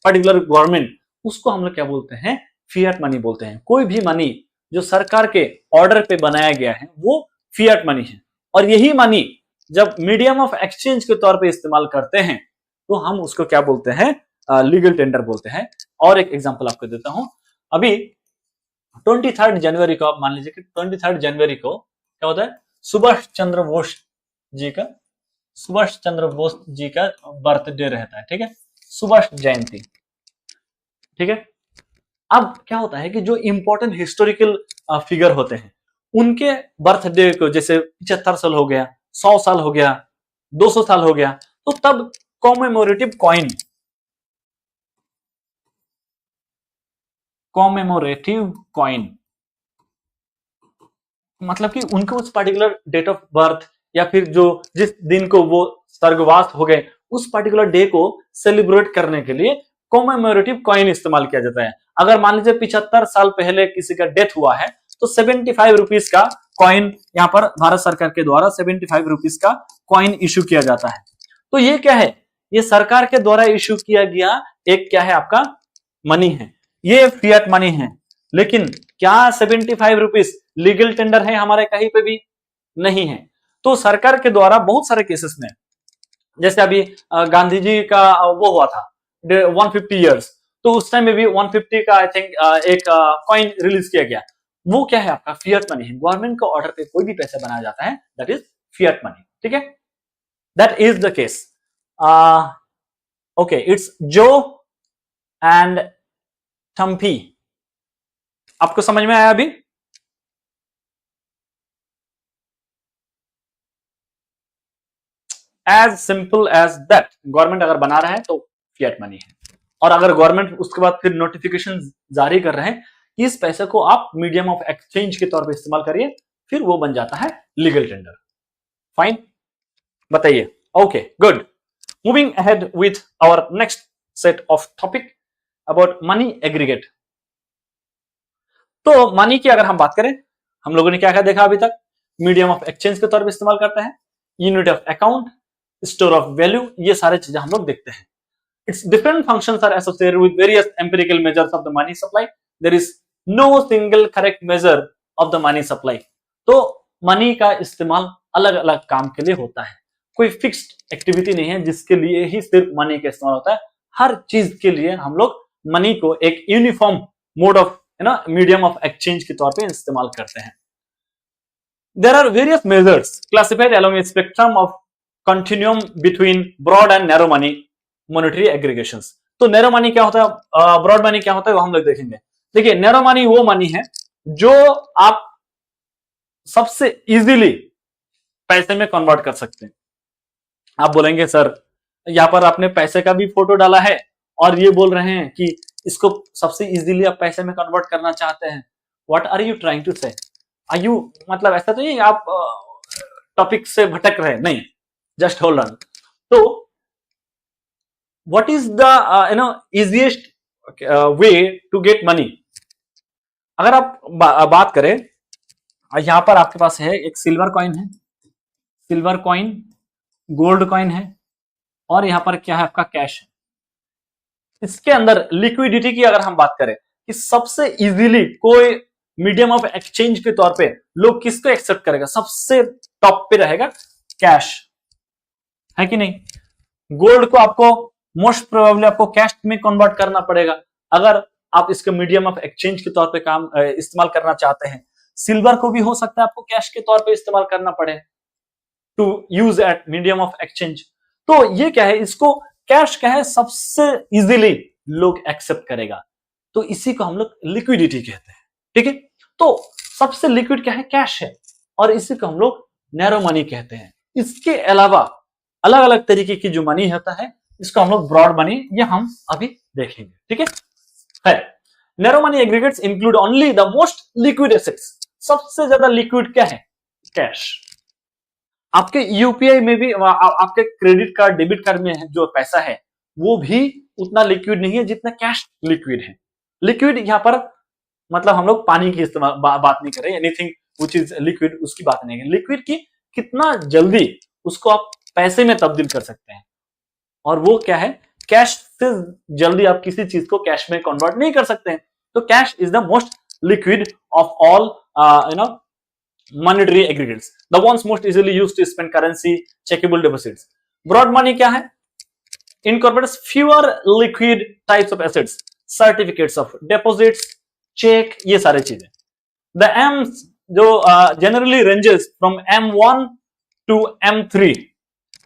particular government, उसको हम लोग क्या बोलते हैं? फियाट मनी बोलते हैं। कोई भी मनी जो सरकार के ऑर्डर पे बनाया गया है, वो फियाट मनी है। और यही मनी जब मीडियम ऑफ एक्सचेंज के तौर पे इस्तेमाल करते हैं, तो हम उसको क्या बोलते हैं? लीगल टेंडर बोलते हैं। और एक एग्जांपल आपको देता हूं। अभी 23 जनवरी को, आप मान लीजिए कि 23 जनवरी को क्या होता है? सुभाष चंद्र बोस जी का, सुभाष चंद्र बोस जी का बर्थडे रहता है, ठीक है, सुभाष जयंती, ठीक है। अब क्या होता है कि जो इंपॉर्टेंट हिस्टोरिकल फिगर होते हैं, उनके बर्थडे को, जैसे 75 साल हो गया, 100 साल हो गया, 200 साल हो गया, तो तब कॉमेमोरेटिव कॉइन, कॉमेमोरेटिव कॉइन मतलब कि उनको उस पर्टिकुलर डेट ऑफ बर्थ, या फिर जो जिस दिन को वो स्वर्गवास हो गए, उस पर्टिकुलर डे को सेलिब्रेट करने के लिए कॉमेमोरेटिव कॉइन इस्तेमाल किया जाता है। अगर मान लीजिए 75 साल पहले किसी का डेथ हुआ है, तो 75 रुपीज का कॉइन यहाँ पर भारत सरकार के द्वारा 75 रुपीज का कॉइन इश्यू किया जाता है। तो ये क्या है? ये सरकार के द्वारा इश्यू किया गया एक क्या है? आपका मनी है, ये फियाट मनी है। लेकिन क्या 75 रुपीज लीगल टेंडर है हमारे कहीं पे भी? नहीं है। तो सरकार के द्वारा बहुत सारे केसेस में, जैसे अभी गांधी जी का वो हुआ था 150 ईयर्स, तो उस टाइम में भी 150 का आई थिंक एक कॉइन रिलीज किया गया। वो क्या है? आपका फियाट मनी है। गवर्नमेंट के ऑर्डर पे कोई भी पैसा बनाया जाता है, दैट इज फियाट मनी, ठीक है। That is the case. Okay, it's जो एंड थम्पी। आपको समझ में आया अभी? As simple as that. Government अगर बना रहा है तो फियाट मनी है, और अगर गवर्नमेंट उसके बाद फिर नोटिफिकेशन जारी कर रहे हैं कि इस पैसे को आप मीडियम ऑफ एक्सचेंज के तौर पे इस्तेमाल करिए, फिर वो बन जाता है लीगल टेंडर। फाइन, बताइए। Okay, good. Moving ahead with our next set of topic about money aggregate. तो मनी की अगर हम बात करें, हम लोगों ने क्या क्या देखा अभी तक? मीडियम ऑफ एक्सचेंज के तौर पे इस्तेमाल करते हैं, unit of account, store of value, ये सारे चीजें हम लोग देखते हैं। Its different functions are associated with various empirical measures of the money supply. There is no single correct measure of the money supply. तो मनी का इस्तेमाल अलग अलग काम के लिए होता है। कोई फिक्स्ड एक्टिविटी नहीं है जिसके लिए ही सिर्फ मनी का इस्तेमाल होता है। हर चीज के लिए हम लोग मनी को एक uniform mode of medium of exchange के तौर पे इस्तेमाल करते हैं। There are various measures classified along a spectrum of continuum between broad and narrow money monetary aggregations. तो नैरो मनी क्या होता है, ब्रॉड मनी क्या होता है, वो हम लोग देखेंगे। देखिए, नैरो मनी वो मनी है जो आप सबसे इजीली पैसे में कन्वर्ट कर सकते हैं। आप बोलेंगे सर, यहां पर आपने पैसे का भी फोटो डाला है और ये बोल रहे हैं कि इसको सबसे इजीली आप पैसे में कन्वर्ट करना चाहते हैं। What are you trying to say? Are you, मतलब ऐसा तो नहीं आप टॉपिक से भटक रहे, नहीं, जस्ट होल्ड ऑन। तो what is the easiest way to get money? अगर आप बात करें, यहां पर आपके पास है एक सिल्वर कॉइन है, सिल्वर कॉइन, गोल्ड कॉइन है, और यहां पर क्या है? आपका कैश है। इसके अंदर लिक्विडिटी की अगर हम बात करें कि सबसे इजीली कोई मीडियम ऑफ एक्सचेंज के तौर पे लोग किसको एक्सेप्ट करेगा? सबसे टॉप पे रहेगा कैश, है कि नहीं? गोल्ड को आपको मोस्ट प्रोबेबली आपको कैश में कन्वर्ट करना पड़ेगा अगर आप इसके मीडियम ऑफ एक्सचेंज के तौर पे काम इस्तेमाल करना चाहते हैं। सिल्वर को भी हो सकता है आपको कैश के तौर पे इस्तेमाल करना पड़े to use at medium of exchange. तो ये क्या है, इसको कैश क्या है सबसे इजीली लोग एक्सेप्ट करेगा, तो इसी को हम लोग लिक्विडिटी कहते हैं। ठीक है, तो सबसे लिक्विड क्या है? कैश है, और इसी को हम लोग नैरो मनी कहते हैं। इसके अलावा अलग अलग तरीके की जो मनी होता है इसको हम लोग ब्रॉड मनी, ये हम अभी देखेंगे। ठीक है, narrow money aggregates include only the most liquid assets. सबसे ज्यादा लिक्विड क्या है? कैश। आपके यूपीआई में भी, आपके क्रेडिट कार्ड डेबिट कार्ड में जो पैसा है वो भी उतना लिक्विड नहीं है जितना कैश लिक्विड है। लिक्विड यहां पर मतलब हम लोग पानी की इस्तेमाल बात नहीं कर रहे, एनीथिंग व्हिच इज लिक्विड उसकी बात नहीं है। लिक्विड की कितना जल्दी उसको आप पैसे में तब्दील कर सकते हैं, और वो क्या है? कैश से जल्दी आप किसी चीज को कैश में कन्वर्ट नहीं कर सकते हैं। तो cash is the most liquid of all monetary aggregates, the ones most easily used to spend currency, checkable deposits. Broad money क्या है? Incorporates fewer liquid types of assets, certificates of deposits, check, ये सारे चीजें। The M's जो generally ranges from M1 to M3,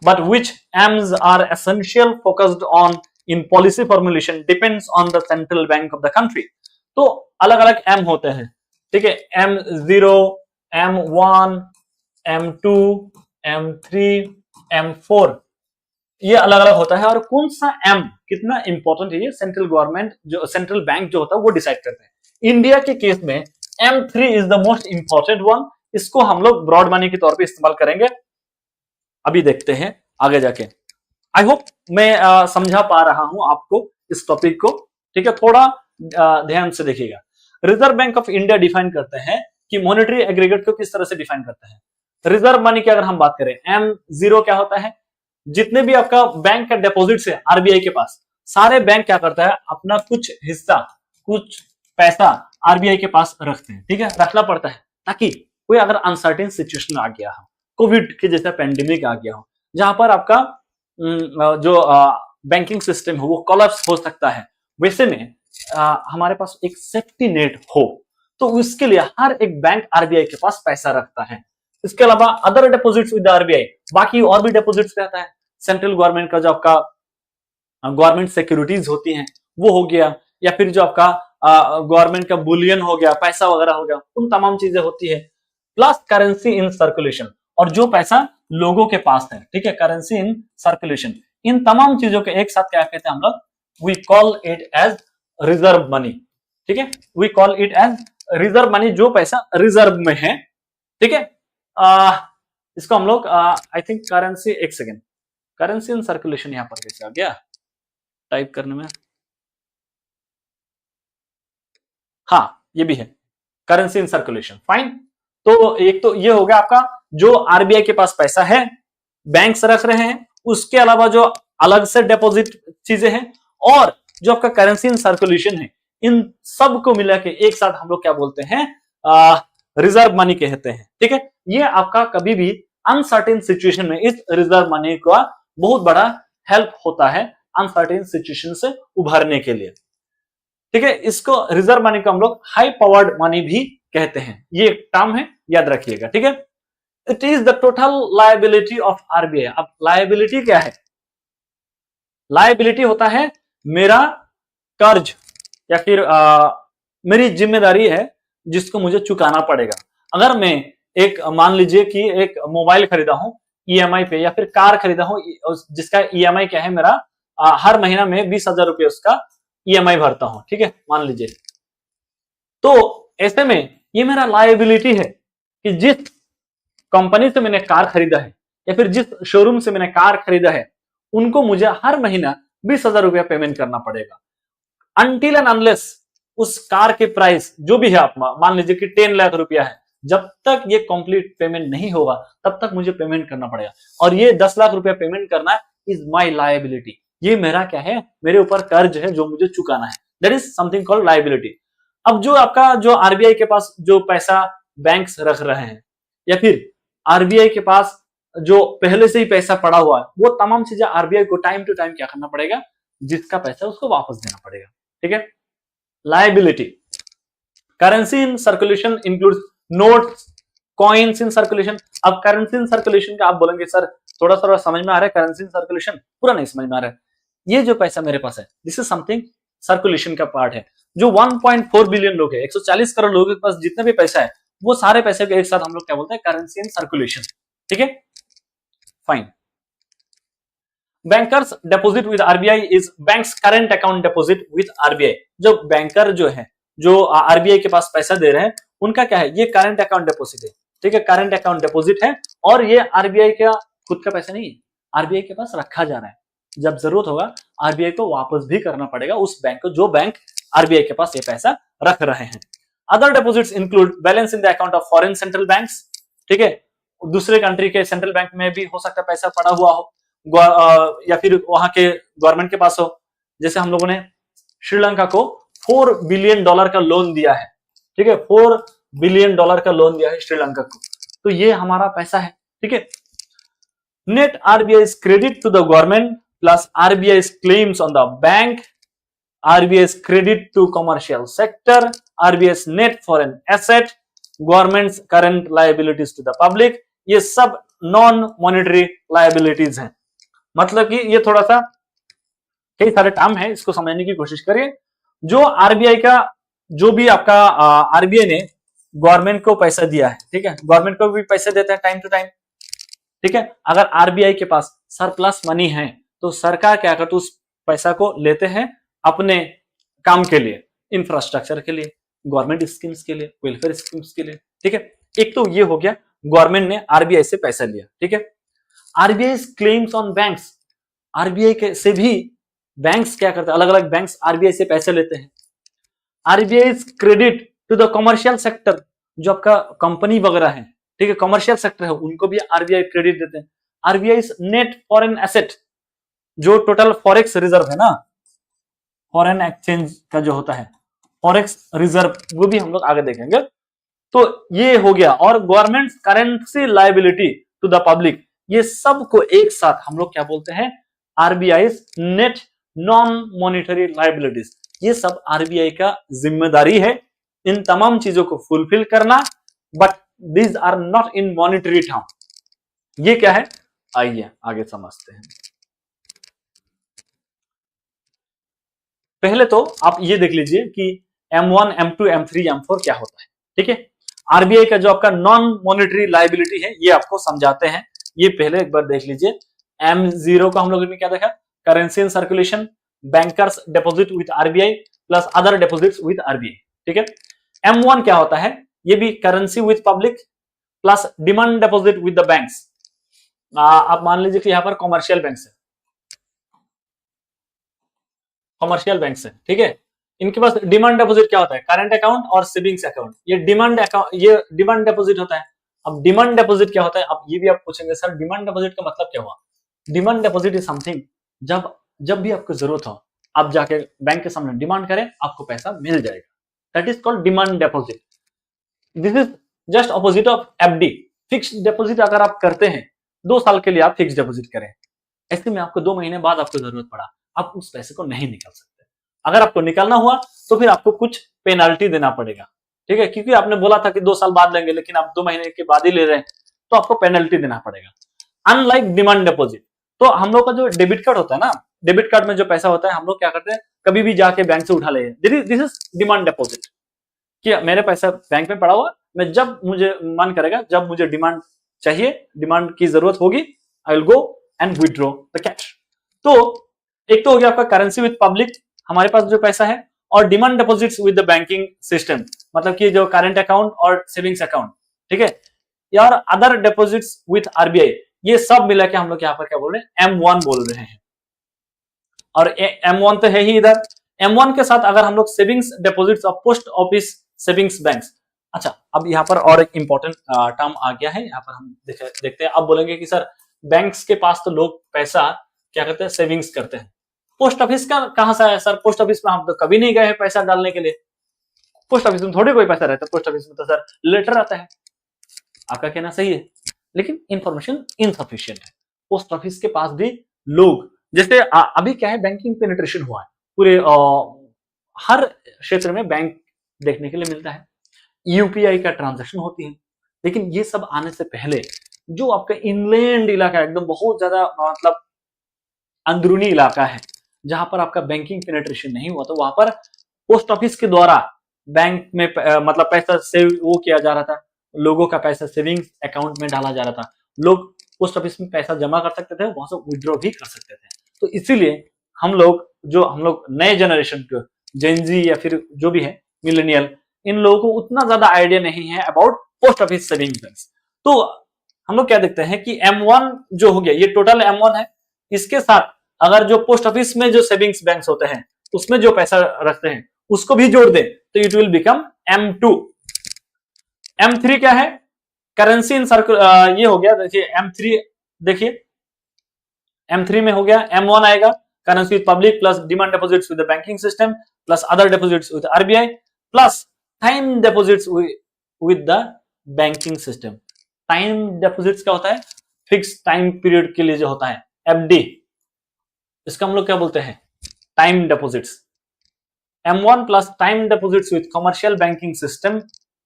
but which M's are essential focused on in policy formulation depends on the central bank of the country. तो अलग अलग M होते हैं, ठीक है? M0, M1, M2, M3, M4, ये अलग अलग होता है। और कौन सा M कितना इंपॉर्टेंट है ये सेंट्रल गवर्नमेंट, जो सेंट्रल बैंक जो होता है वो डिसाइड करते हैं। इंडिया के केस में M3 is the most important one. इसको हम लोग ब्रॉड मनी के तौर पे इस्तेमाल करेंगे, अभी देखते हैं आगे जाके। आई होप मैं समझा पा रहा हूं आपको इस टॉपिक को, ठीक है? थोड़ा ध्यान से देखिएगा। Reserve bank of India define करते हैं कि मॉनेटरी एग्रीगेट को किस तरह से डिफाइन करता है। रिजर्व मनी की अगर हम बात करें, M0 क्या होता है? जितने भी आपका बैंक का डिपॉजिट है आरबीआई के पास, सारे बैंक क्या करता है? अपना कुछ हिस्सा, कुछ पैसा आरबीआई के पास रखते हैं, ठीक है? रखना पड़ता है ताकि कोई अगर अनसर्टेन सिचुएशन आ गया हो, कोविड के जैसा पेंडेमिक आ गया हो, जहां पर आपका जो बैंकिंग सिस्टम हो वो कोलैप्स हो सकता है, वैसे में हमारे पास एक सेफ्टी नेट हो, तो उसके लिए हर एक बैंक आरबीआई के पास पैसा रखता है। इसके अलावा अदर डिपॉजिट्स विद आरबीआई, बाकी और भी डिपॉजिट्स रहता है। सेंट्रल गवर्नमेंट का जो आपका गवर्नमेंट सिक्योरिटीज होती हैं वो हो गया, या फिर जो आपका गवर्नमेंट का बुलियन हो गया, पैसा वगैरह हो गया, उन तमाम चीजें होती है। प्लस करेंसी इन सर्कुलेशन, और जो पैसा लोगों के पास है, ठीक है? करेंसी इन सर्कुलेशन, इन तमाम चीजों के एक साथ क्या कहते हैं हम लोग? We call it as reserve money, ठीक है? We call it as reserve money, जो पैसा रिजर्व में है, ठीक है? इसको हम लोग आई थिंक करेंसी, एक सेकेंड, करेंसी इन सर्कुलेशन यहां पर कैसे आ गया टाइप करने में? हाँ, ये भी है करेंसी इन सर्कुलेशन, फाइन। तो एक तो ये हो गया आपका, जो आरबीआई के पास पैसा है, बैंक्स रख रहे हैं, उसके अलावा जो अलग से डिपॉजिट चीजें हैं, और जो आपका करेंसी इन सर्कुलेशन है, इन सब को मिला के एक साथ हम लोग क्या बोलते हैं? रिजर्व मनी कहते हैं, ठीक है? ये आपका कभी भी अनसर्टेन सिचुएशन में इस रिजर्व मनी का बहुत बड़ा हेल्प होता है अनसर्टेन सिचुएशन से उभरने के लिए, ठीक है? इसको रिजर्व मनी को हम लोग हाई पावर्ड मनी भी कहते हैं, ये एक टर्म है, याद रखिएगा, ठीक है? It is the total liability of RBI. अब लायबिलिटी क्या है? लायबिलिटी होता है मेरा कर्ज, या फिर मेरी जिम्मेदारी है जिसको मुझे चुकाना पड़ेगा। अगर मैं एक, मान लीजिए कि एक मोबाइल खरीदा हूं ईएमआई पे, या फिर कार खरीदा हूं जिसका ईएमआई क्या है मेरा, हर महीना में 20,000 रुपये उसका ईएमआई भरता हूं, ठीक है? मान लीजिए, तो ऐसे में ये मेरा लायबिलिटी है कि जिस कंपनी से मैंने कार खरीदा है, या फिर जिस शोरूम से मैंने कार खरीदा है, उनको मुझे हर महीना 20,000 रुपया पेमेंट करना पड़ेगा। अनटिल एंड अनलेस उस कार के प्राइस जो भी है, आप मान लीजिए कि 10 लाख रुपया है, जब तक ये कंप्लीट पेमेंट नहीं होगा तब तक मुझे पेमेंट करना पड़ेगा। और ये 10 लाख रुपया पेमेंट करना इज माई लायबिलिटी, ये मेरा क्या है? मेरे ऊपर कर्ज है जो मुझे चुकाना है। That is something called liability. अब जो आपका जो आरबीआई के पास जो पैसा बैंक्स रख रहे हैं, या फिर आरबीआई के पास जो पहले से ही पैसा पड़ा हुआ है, वो तमाम चीजें आरबीआई को टाइम टू टाइम क्या करना पड़ेगा, जिसका पैसा उसको वापस देना पड़ेगा। ठीक है। Liability, currency in circulation includes notes, coins in circulation. अब करेंसी इन सर्कुलेशन का आप बोलेंगे सर थोड़ा थोड़ा समझ में आ रहा है, करेंसी इन सर्कुलेशन पूरा नहीं समझ में आ रहा है। ये जो पैसा मेरे पास है, दिस इज समथिंग सर्कुलेशन का पार्ट है। जो 1.4 बिलियन लोग है, 140 करोड़ लोगों के पास जितने भी पैसा है, वो सारे पैसे को एक साथ हम लोग क्या बोलते हैं, करेंसी इन सर्कुलेशन। ठीक है, fine. Bankers deposit with RBI is banks current account deposit with RBI. जो बैंकर जो है, जो आरबीआई के पास पैसा दे रहे हैं, उनका क्या है, ये करंट अकाउंट डिपॉजिट है। ठीक है, करंट अकाउंट डिपॉजिट है, और ये आरबीआई का खुद का पैसा नहीं है, आरबीआई के पास रखा जा रहा है। जब जरूरत होगा आरबीआई को वापस भी करना पड़ेगा उस बैंक को, जो बैंक आरबीआई के पास ये पैसा रख रहे हैं। Other deposits include balance in the account of foreign central banks. ठीक है, दूसरे कंट्री के सेंट्रल बैंक में भी हो सकता है पैसा पड़ा हुआ हो, या फिर वहां के गवर्नमेंट के पास हो। जैसे हम लोगों ने श्रीलंका को $4 बिलियन का लोन दिया है। ठीक है, $4 बिलियन का लोन दिया है श्रीलंका को, तो ये हमारा पैसा है। ठीक है। Net RBI credit to the government plus RBI claims on the bank, RBI credit to commercial sector, RBI net foreign asset, government current liabilities to the public, ये सब नॉन मॉनेटरी लायबिलिटीज हैं। मतलब कि ये थोड़ा सा कई सारे टर्म है, इसको समझने की कोशिश करिए। जो आरबीआई का, जो भी आपका आरबीआई ने गवर्नमेंट को पैसा दिया है, ठीक है, गवर्नमेंट को भी पैसे देते हैं टाइम टू टाइम। ठीक है, अगर आरबीआई के पास सरप्लस मनी है तो सरकार क्या करती है, उस पैसा को लेते हैं अपने काम के लिए, इंफ्रास्ट्रक्चर के लिए, गवर्नमेंट स्कीम्स के लिए, वेलफेयर स्कीम्स के लिए। ठीक है, एक तो ये हो गया, गवर्नमेंट ने आरबीआई से पैसा लिया। ठीक है, RBI claims on banks, RBI के से भी बैंक्स क्या करते हैं, अलग अलग बैंक्स आरबीआई से पैसे लेते हैं। RBI credit to the commercial sector, जो आपका कंपनी वगैरह है, ठीक है, कमर्शियल सेक्टर है, उनको भी आरबीआई क्रेडिट देते हैं। आरबीआई नेट फॉरेन एसेट, जो टोटल फॉरेक्स रिजर्व है ना, फॉरेन एक्सचेंज का जो होता है फॉरेक्स रिजर्व, वो भी हम लोग आगे देखेंगे। तो ये हो गया, और government currency liability to the public, ये सब को एक साथ हम लोग क्या बोलते हैं, RBI net non monetary liabilities. ये सब आरबीआई का जिम्मेदारी है इन तमाम चीजों को फुलफिल करना, but these are not in monetary term. ये क्या है, आइए आगे समझते हैं। पहले तो आप ये देख लीजिए कि M1, M2, M3, M4 क्या होता है। ठीक है, आरबीआई का जो आपका नॉन मॉनिटरी लायबिलिटी है, ये आपको समझाते हैं। ये पहले एक बार देख लीजिए। M0 को हम लोगों ने क्या देखा, currency in circulation, bankers deposit with RBI plus other deposits with RBI. ठीक है, M1 क्या होता है, ये भी currency with public plus demand deposit with the banks. आप मान लीजिए कि यहाँ पर कॉमर्शियल बैंक है, कमर्शियल बैंक है, ठीक है, इनके पास डिमांड डिपॉजिट क्या होता है, करंट अकाउंट और सेविंग्स अकाउंट। ये डिमांड अकाउंट, ये डिमांड डिपॉजिट होता है। अब डिमांड डिपॉजिट क्या होता है, अब ये भी आप पूछेंगे सर डिमांड डिपॉजिट का मतलब क्या हुआ। डिमांड डिपॉजिट इज समथिंग, जब भी आपको जरूरत हो आप जाके बैंक के सामने डिमांड करें, आपको पैसा मिल जाएगा। That is called demand deposit. This is just opposite of FD. Fixed deposit अगर आप करते हैं 2 साल के लिए, आप फिक्स्ड डिपॉजिट करें, ऐसे में आपको 2 महीने बाद आपको जरूरत पड़ा, आप उस पैसे को नहीं निकाल सकते। अगर आपको निकालना हुआ तो फिर आपको कुछ पेनाल्टी देना पड़ेगा। ठीक है, क्योंकि आपने बोला था कि 2 साल बाद लेंगे, लेकिन आप 2 महीने के बाद ही ले रहे हैं, तो आपको पेनल्टी देना पड़ेगा। अनलाइक डिमांड डिपॉजिट, तो हम लोग का जो डेबिट कार्ड होता है ना, डेबिट कार्ड में जो पैसा होता है, हम लोग क्या करते हैं, कभी भी जाके बैंक से उठा ले, दिस इज डिमांड डिपॉजिट, कि मेरे पैसा बैंक में पड़ा हुआ, मैं जब मुझे मन करेगा, जब मुझे डिमांड चाहिए, डिमांड की जरूरत होगी, I will go and withdraw the cash. तो एक तो हो गया आपका करेंसी विद पब्लिक, हमारे पास जो पैसा है, और demand deposits with the banking system, मतलब कि जो करंट अकाउंट और सेविंग्स अकाउंट। ठीक है, और अदर डिपॉजिट्स विद आरबीआई, ये सब मिला के हम लोग यहाँ पर क्या बोल रहे हैं, M1 बोल रहे हैं। और M1 तो है ही इधर। M1 के साथ अगर हम लोग savings deposits of post office savings banks. अच्छा, अब यहाँ पर और एक इंपॉर्टेंट टर्म आ गया है, यहाँ पर हम देखते हैं। अब बोलेंगे कि सर बैंक्स के पास तो लोग पैसा क्या करते हैं, सेविंग्स करते हैं, पोस्ट ऑफिस का कहां से आया सर, पोस्ट ऑफिस में हम तो कभी नहीं गए हैं पैसा डालने के लिए। पोस्ट ऑफिस में थोड़ी कोई पैसा रहता है, पोस्ट ऑफिस में तो सर लेटर आता है। आपका कहना सही है, लेकिन इंफॉर्मेशन इनसफिशियंट है। पोस्ट ऑफिस के पास भी लोग, जैसे अभी क्या है, बैंकिंग पेनिट्रेशन हुआ है पूरे हर क्षेत्र में बैंक देखने के लिए मिलता है, यूपीआई का ट्रांजैक्शन होती है। लेकिन ये सब आने से पहले जो आपका इनलैंड इलाका एकदम बहुत ज्यादा मतलब अंदरूनी इलाका है, जहां पर आपका बैंकिंग पेनिट्रेशन नहीं हुआ, तो वहां पर पोस्ट ऑफिस के द्वारा बैंक में मतलब पैसा सेव वो किया जा रहा था, लोगों का पैसा सेविंग्स अकाउंट में डाला जा रहा था, लोग पोस्ट ऑफिस में पैसा जमा कर सकते थे, वहां से विड्रॉ भी कर सकते थे। तो इसीलिए हम लोग नए जनरेशन के जेनजी या फिर जो भी है मिलेनियल, इन लोगों को उतना ज्यादा आइडिया नहीं है about post office savings banks. तो हम लोग क्या देखते हैं कि M1 जो हो गया, ये टोटल M1 है, इसके साथ अगर जो पोस्ट ऑफिस में जो सेविंग्स बैंक्स होते हैं उसमें जो पैसा रखते हैं उसको भी जोड़ दे तो it will become M2। M3 क्या है, करेंसी इन सर्कुल, ये हो गया, देखिए M3, देखिए M3 में हो गया, M1 आएगा currency with public plus demand deposits with the banking system plus other deposits with RBI plus time deposits with the banking system. Time deposits क्या होता है, फिक्स टाइम पीरियड के लिए जो होता है एफडी, इसका हम लोग क्या बोलते हैं, time deposits. M1 plus time deposits with commercial banking system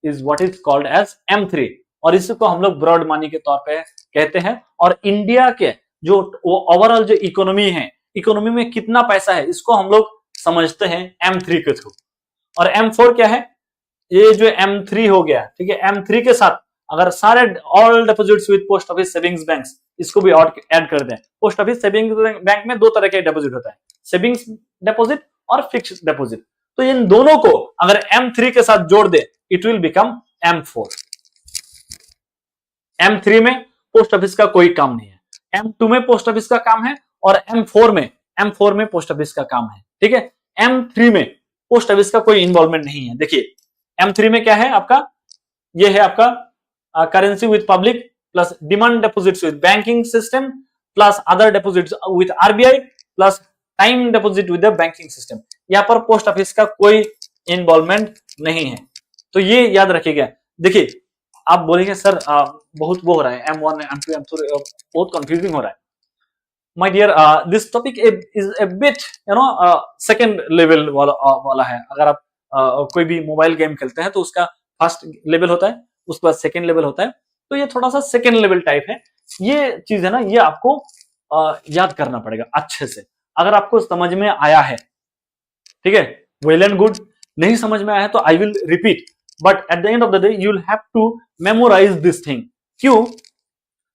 is what is called as M3, और इसको हम लोग ब्रॉड मनी के तौर पे कहते हैं। और इंडिया के जो ओवरऑल जो इकोनॉमी है, इकोनॉमी में कितना पैसा है, इसको हम लोग समझते हैं M3 के थ्रू। और M4 क्या है, ये जो M3 हो गया, ठीक है, M3 के साथ अगर सारे all deposits with post office savings banks, इसको भी ऐड कर दें। पोस्ट ऑफिस सेविंग्स बैंक में दो तरह के डिपॉजिट होता है, सेविंग्स डिपॉजिट और फिक्स्ड डिपॉजिट। तो इन दोनों को अगर M3 के साथ जोड़ दे it will become M4। M3 में पोस्ट ऑफिस का कोई काम नहीं है, M2 में पोस्ट ऑफिस का काम है, और M4 में पोस्ट ऑफिस का काम है, ठीक है। M3 में पोस्ट ऑफिस का कोई इन्वॉल्वमेंट नहीं है। देखिए M3 में क्या है आपका, ये है आपका currency with public plus demand deposits with banking system plus other deposits with RBI plus time deposit with the banking system. यहाँ पर पोस्ट ऑफिस का कोई इन्वॉल्वमेंट नहीं है, तो ये याद रखिएगा। देखिए आप बोलेंगे सर बहुत वो हो रहा है, M1 M2 M4 बहुत कंफ्यूजिंग हो रहा है। My dear, this topic is a bit second level वाला है। अगर आप कोई भी मोबाइल गेम खेलते हैं तो उसका फर्स्ट लेवल होता है, उसके बाद सेकंड लेवल होता है, तो ये थोड़ा सा सेकंड लेवल टाइप है। ये चीज है ना, ये आपको याद करना पड़ेगा अच्छे से। अगर आपको समझ में आया है, ठीक है, वेल एंड गुड, नहीं समझ में आया है तो I will repeat, but at the end of the day you will have to memorise this thing. क्यों,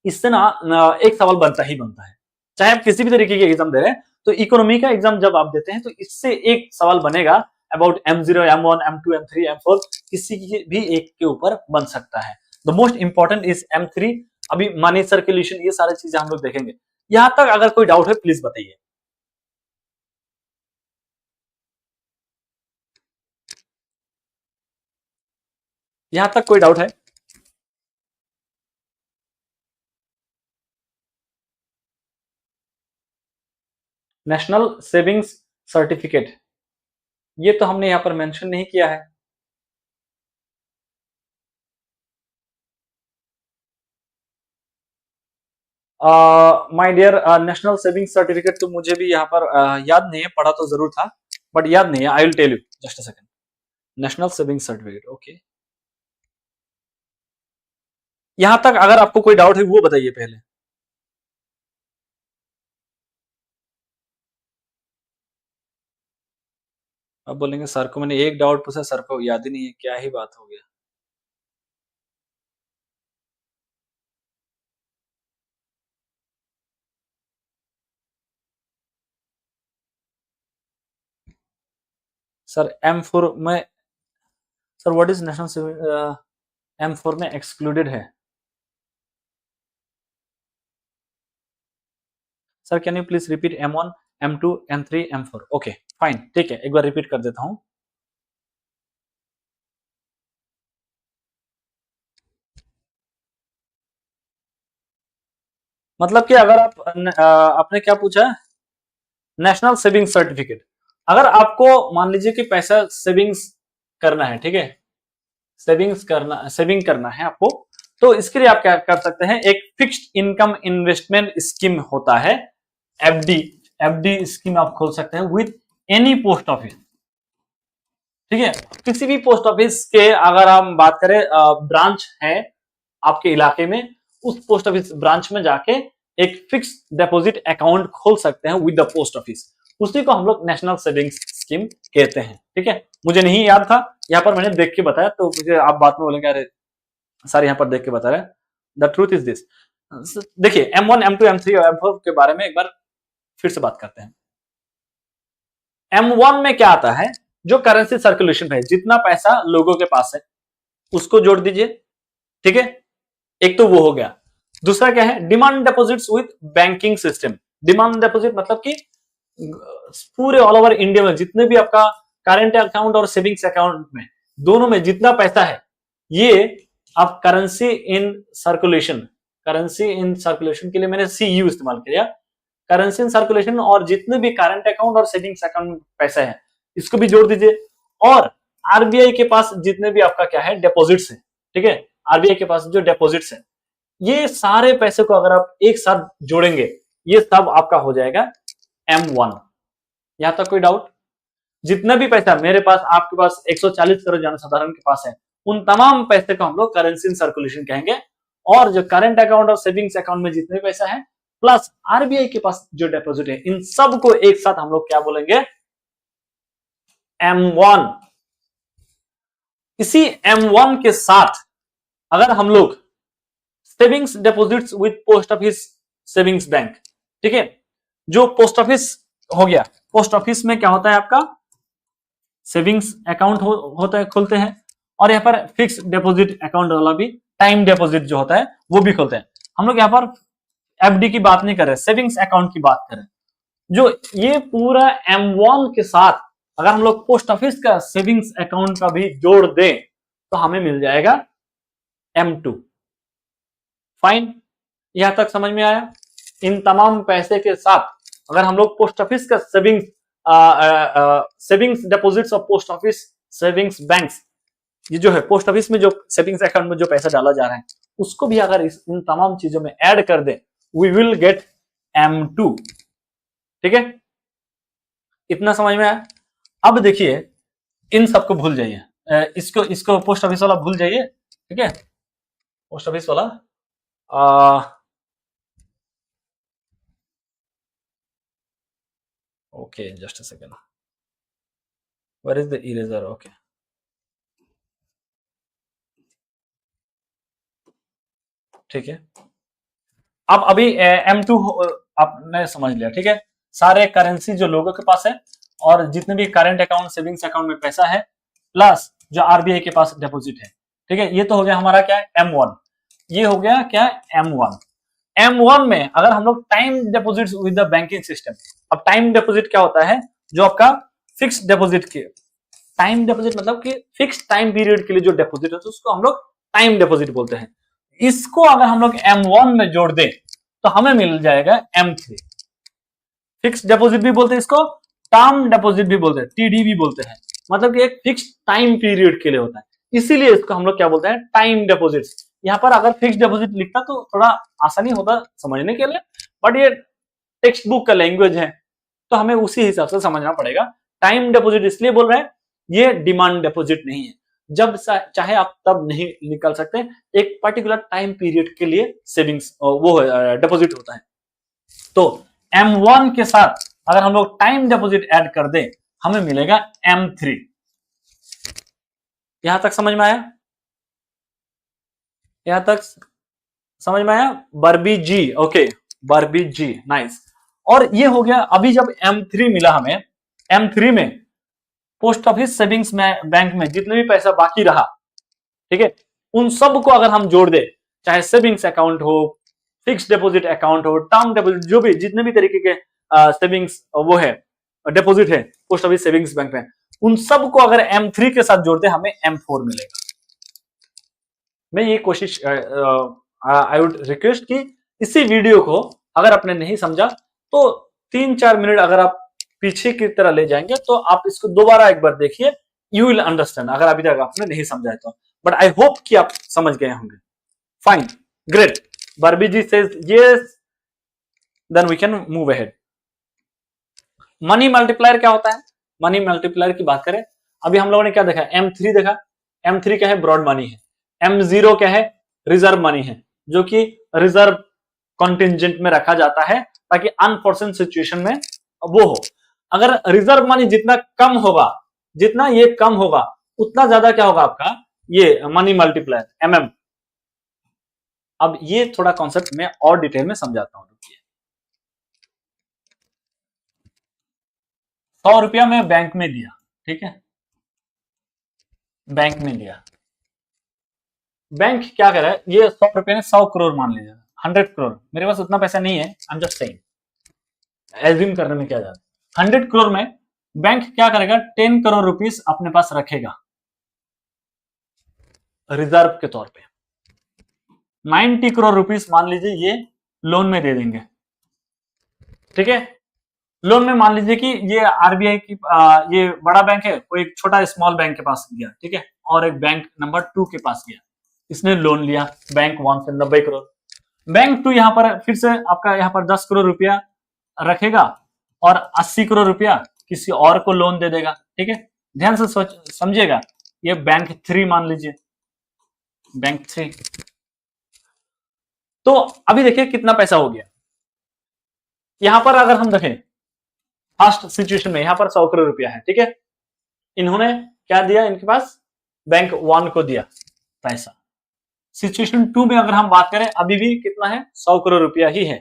इससे ना एक सवाल बनता ही बनता है, चाहे आप किसी भी तरीके के एग्जाम दे रहे हैं, तो इकोनॉमी का एग्जाम जब आप देते हैं तो इससे एक सवाल बनेगा about M0 M1 M2 M3 M4, किसी की भी एक के ऊपर बन सकता है। The most important is M3। अभी मनी सर्कुलेशन, ये सारी चीजें हम लोग देखेंगे। यहां तक अगर कोई डाउट है प्लीज बताइए। यहां तक कोई डाउट है? नेशनल सेविंग्स सर्टिफिकेट, ये तो हमने यहां पर मेंशन नहीं किया है। My dear, national saving certificate तो मुझे भी यहाँ पर याद नहीं है, पढ़ा तो जरूर था बट याद नहीं है। I will tell you, just a second. National saving certificate, okay. यहां तक अगर आपको कोई डाउट है वो बताइए पहले। अब बोलेंगे सर को मैंने एक डाउट पूछा, सर को याद ही नहीं है, क्या ही बात हो गया। सर M4 में, sir what is national saving, M4 में एक्सक्लूडेड है। Sir can you please repeat M1 M2 M3 M4? Okay fine, ठीक है, एक बार रिपीट कर देता हूं। मतलब कि अगर आप आपने क्या पूछा, नेशनल सेविंग सर्टिफिकेट। अगर आपको मान लीजिए कि पैसा सेविंग्स करना है, ठीक है, सेविंग करना है आपको, तो इसके लिए आप क्या कर सकते हैं, एक फिक्स्ड इनकम इन्वेस्टमेंट स्कीम होता है, एफडी। एफडी स्कीम आप खोल सकते हैं विद एनी पोस्ट ऑफिस, ठीक है, किसी भी पोस्ट ऑफिस के अगर हम बात करें ब्रांच है आपके इलाके में, उस पोस्ट ऑफिस ब्रांच में जाके एक फिक्स डिपॉजिट अकाउंट खोल सकते हैं विद द पोस्ट ऑफिस, उसी को हम लोग नेशनल सेविंग्स स्कीम कहते हैं, ठीक है। मुझे नहीं याद था, यहाँ पर मैंने देख के बताया, तो मुझे आप बात में बोलेंगे अरे सर यहाँ पर देख के बता रहे हैं। द ट्रूथ इज दिस, देखिए M1, M2, M3 और M4 के बारे में एक बार फिर से बात करते हैं। M1 में क्या आता है, जो करेंसी सर्कुलेशन है, जितना पैसा लोगों के पास है उसको जोड़ दीजिए, ठीक है, एक तो वो हो गया। दूसरा क्या है, demand deposits with banking system. Demand deposit मतलब कि पूरे ऑल ओवर इंडिया में जितने भी आपका करंट अकाउंट और सेविंग्स अकाउंट में, दोनों में जितना पैसा है, ये आप currency in circulation, currency in circulation के लिए मैंने CU इस्तेमाल किया, करेंसी इन सर्कुलेशन, और जितने भी करंट अकाउंट और सेविंग्स अकाउंट में पैसा है इसको भी जोड़ दीजिए, और RBI के पास जितने भी आपका क्या है डिपॉजिट्स है, ठीक है, RBI के पास जो डिपॉजिट्स है, ये सारे पैसे को अगर आप एक साथ जोड़ेंगे, ये सब आपका हो जाएगा M1। यहां तक कोई डाउट? जितना भी पैसा मेरे पास, आपके पास 140 करोड़ जनसाधारण के पास है, उन तमाम पैसे को हम लोग करेंसी इन सर्कुलेशन कहेंगे, और जो करंट अकाउंट और सेविंग्स अकाउंट में जितने पैसा है प्लस RBI के पास जो डिपॉजिट है, इन सब को एक साथ हम लोग क्या बोलेंगे, M1। इसी M1 के साथ अगर हम लोग savings deposits with post office savings bank, ठीक है, जो पोस्ट ऑफिस हो गया, पोस्ट ऑफिस में क्या होता है आपका सेविंग्स अकाउंट होता है, खोलते हैं, और यहाँ पर फिक्स डिपॉजिट अकाउंट वाला भी टाइम डिपॉजिट जो होता है वो भी खोलते हैं। हम लोग यहाँ पर FD की बात नहीं कर रहे, सेविंग्स अकाउंट की बात करें, जो ये पूरा M1 के साथ अगर हम लोग पोस्ट ऑफिस का सेविंग्स अकाउंट का भी जोड़ दें तो हमें मिल जाएगा M2। फाइन, यहां तक समझ में आया? इन तमाम पैसे के साथ अगर हम लोग पोस्ट ऑफिस का सेविंग्स डिपॉजिट्स और पोस्ट ऑफिस सेविंग्स बैंक्स, ये जो है पोस्ट ऑफिस में जो सेविंग्स अकाउंट में जो पैसा डाला जा रहा है, उसको भी अगर इन तमाम चीजों में ऐड कर दें, वी विल गेट M2, ठीक है, इतना समझ में आया? अब देखिए इन सबको भूल जाइए, इसको पोस्ट ऑफिस वाला भूल जाइए, ठीक है, पोस्ट ऑफिस वाला okay, just a second, where is the eraser? Okay, ठीक है, अब अभी M2 आपने समझ लिया, ठीक है, सारे करेंसी जो लोगों के पास है और जितने भी करंट अकाउंट सेविंग्स अकाउंट में पैसा है प्लस जो RBI के पास डिपॉजिट है, ठीक है, ये तो हो गया हमारा क्या है M1। ये हो गया क्या M1। M1 में अगर हम लोग time deposit with the banking system, अब टाइम डिपॉजिट क्या होता है, जो आपका फिक्स डिपॉजिट के, टाइम डिपॉजिट मतलब कि फिक्स टाइम पीरियड के लिए जो डिपॉजिट होता है उसको हम लोग टाइम डिपॉजिट बोलते हैं। इसको अगर हम लोग M1 में जोड़ दें तो हमें मिल जाएगा M3। फिक्स डिपॉजिट भी बोलते हैं इसको, टर्म डिपॉजिट भी बोलते हैं, TD भी बोलते हैं, मतलब कि एक फिक्स टाइम पीरियड के लिए होता है, इसीलिए इसको हम लोग क्या बोलते हैं, टाइम डिपॉजिट। यहाँ पर अगर फिक्स डिपॉजिट लिखता तो थोड़ा आसानी होता समझने के लिए, बट ये टेक्स्ट बुक का लैंग्वेज है तो हमें उसी हिसाब से समझना पड़ेगा। टाइम डिपॉजिट इसलिए बोल रहे हैं, ये डिमांड डिपॉजिट नहीं है, जब चाहे आप तब नहीं निकाल सकते, एक पर्टिकुलर टाइम पीरियड के लिए सेविंग्स वो डिपॉजिट होता है। तो M1 के साथ अगर हम लोग टाइम डिपॉजिट ऐड कर दें हमें मिलेगा M3। यहां तक समझ में आया? यहां तक समझ में आया? बर्बी जी, ओके, बर्बी जी, नाइस। और ये हो गया। अभी जब M3 मिला हमें, M3 में पोस्ट ऑफिस सेविंग्स में बैंक में जितने भी पैसा बाकी रहा, ठीक है, उन सब को अगर हम जोड़ दे, चाहे सेविंग्स अकाउंट हो, फिक्स डिपॉजिट अकाउंट हो, टर्म डिपॉजिट, जो भी जितने भी तरीके के सेविंग्स वो है, डिपॉजिट है पोस्ट ऑफिस सेविंग्स बैंक में, उन सब को अगर M3 के साथ जोड़ते हमें M4 मिलेगा। मैं ये कोशिश आई वुड रिक्वेस्ट कि इसी वीडियो को अगर आपने नहीं समझा तो 3-4 मिनट अगर आप पीछे की तरह ले जाएंगे तो आप इसको दोबारा एक बार देखिए, यू विल अंडरस्टैंड, अगर अभी तक आपने नहीं समझा है तो, बट आई होप कि आप समझ गए होंगे। Fine, great, Barbie ji says yes, then we can move ahead. Money multiplier क्या होता है? मनी मल्टीप्लायर की बात करें, अभी हम लोगों ने क्या देखा, M3 देखा, M3 क्या है? ब्रॉड मनी है। M0 क्या है? रिजर्व मनी है, जो कि रिजर्व कॉन्टिजेंट में रखा जाता है ताकि अनफॉर्चुनेट सिचुएशन में वो हो। अगर रिजर्व मनी जितना कम होगा, जितना ये कम होगा, उतना ज्यादा क्या होगा आपका ये मनी मल्टीप्लायर MM। अब ये थोड़ा कॉन्सेप्ट में और डिटेल में समझाता हूं। 100 रुपया मैं बैंक में दिया, ठीक है, बैंक में दिया, बैंक क्या कर रहा है, ये 100 रुपये ने 100 करोड़ मान लीजिए, 100 करोड़, मेरे पास उतना पैसा नहीं है, I am just saying, assume करने में क्या जाता है। 100 करोड़ में बैंक क्या करेगा, 10 करोड़ रुपीस अपने पास रखेगा रिजर्व के तौर पे। 90 करोड़ रुपीस मान लीजिए ये लोन में दे देंगे, ठीक है। लोन में मान लीजिए कि ये आरबीआई की ये बड़ा बैंक है, कोई एक छोटा स्मॉल बैंक के पास गया, ठीक है, और एक बैंक नंबर 2 के पास गया, इसने लोन लिया बैंक 1 से 90 करोड़। बैंक 2 यहां पर फिर से आपका यहां पर 10 करोड़ रुपया रखेगा और 80 करोड़ रुपया किसी और को लोन दे देगा, ठीक है। ध्यान से समझिएगा, ये बैंक 3 मान लीजिए, बैंक 3। तो अभी देखिए कितना पैसा हो गया। यहां पर अगर हम देखें फर्स्ट सिचुएशन में यहां पर 100 करोड़ रुपया है, ठीक है, इन्होंने क्या दिया, इनके पास बैंक 1 को दिया पैसा। सिचुएशन 2 में अगर हम बात करें, अभी भी कितना है, 100 करोड़ रुपया ही है,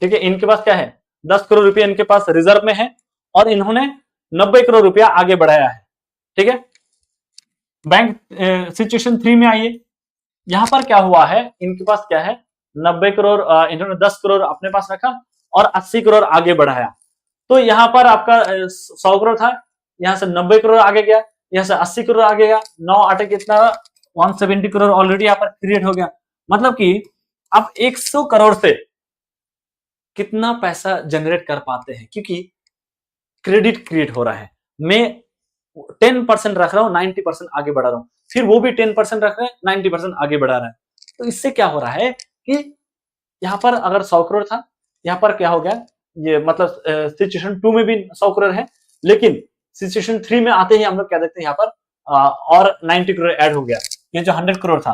ठीक है। इनके पास क्या है, 10 करोड़ रुपया इनके पास रिजर्व में है और इन्होंने 90 करोड़ रुपया आगे बढ़ाया है, ठीक है। बैंक सिचुएशन 3 में आइए, यहां पर क्या हुआ है, इनके पास क्या है, 90 करोड़, इन्होंने 10 करोड़ अपने पास रखा और 80 करोड़ आगे बढ़ाया। तो यहां पर आपका 100 करोड़ था, यहां से 90 करोड़ आगे गया, यहां से 80 करोड़ आगे गया, 9 8 कितना, 170 करोड़ ऑलरेडी यहां पर क्रिएट हो गया। मतलब कि आप 100 करोड़ से कितना पैसा जनरेट कर पाते हैं, क्योंकि क्रेडिट क्रिएट हो रहा है। मैं 10% रख रहा हूं, 90% आगे बढ़ा रहा हूं, फिर वो भी 10% रख रहे हैं, 90% आगे बढ़ा रहा है। तो इससे क्या हो रहा है कि यहां पर अगर 100 करोड़ था, यहां पर क्या हो गया, ये मतलब सिचुएशन 2 में भी 100 करोड़ है, लेकिन सिचुएशन 3 में आते ही हम लोग क्या देखते हैं, यहाँ पर और 90 करोड़ ऐड हो गया। ये जो 100 करोड़ था,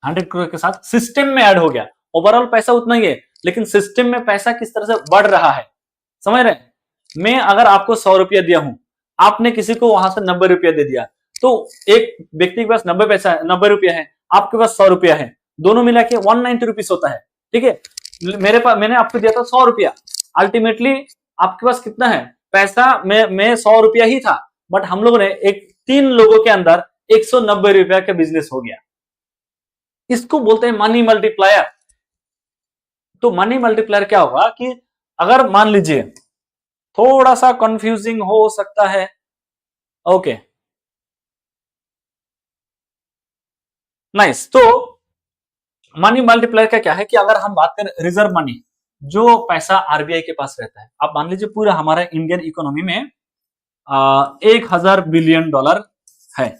100 करोड़ के साथ सिस्टम में ऐड हो गया। ओवरऑल पैसा उतना ही है, लेकिन सिस्टम में पैसा किस तरह से बढ़ रहा है, समझ रहे हैं। मैं अगर आपको 100 रुपया दिया हूं, आपने किसी को वहां से 90 रुपया दे दिया, तो एक व्यक्ति के पास 90 रुपया है, आपके पास 100 रुपया है, दोनों मिला के 190 रुपीज होता है, ठीक है। मेरे पास, मैंने आपको दिया था 100 रुपया, अल्टीमेटली आपके पास कितना है पैसा, मैं 100 रुपया ही था, बट हम लोगों ने एक 3 लोगों के अंदर 190 रुपया का बिजनेस हो गया। इसको बोलते हैं मनी मल्टीप्लायर। तो मनी मल्टीप्लायर क्या होगा कि अगर मान लीजिए, थोड़ा सा कंफ्यूजिंग हो सकता है, ओके नाइस। तो मनी मल्टीप्लायर का क्या है कि अगर हम बात करें रिजर्व मनी, जो पैसा आरबीआई के पास रहता है, आप मान लीजिए पूरा हमारा इंडियन इकोनॉमी में 1000 बिलियन डॉलर है,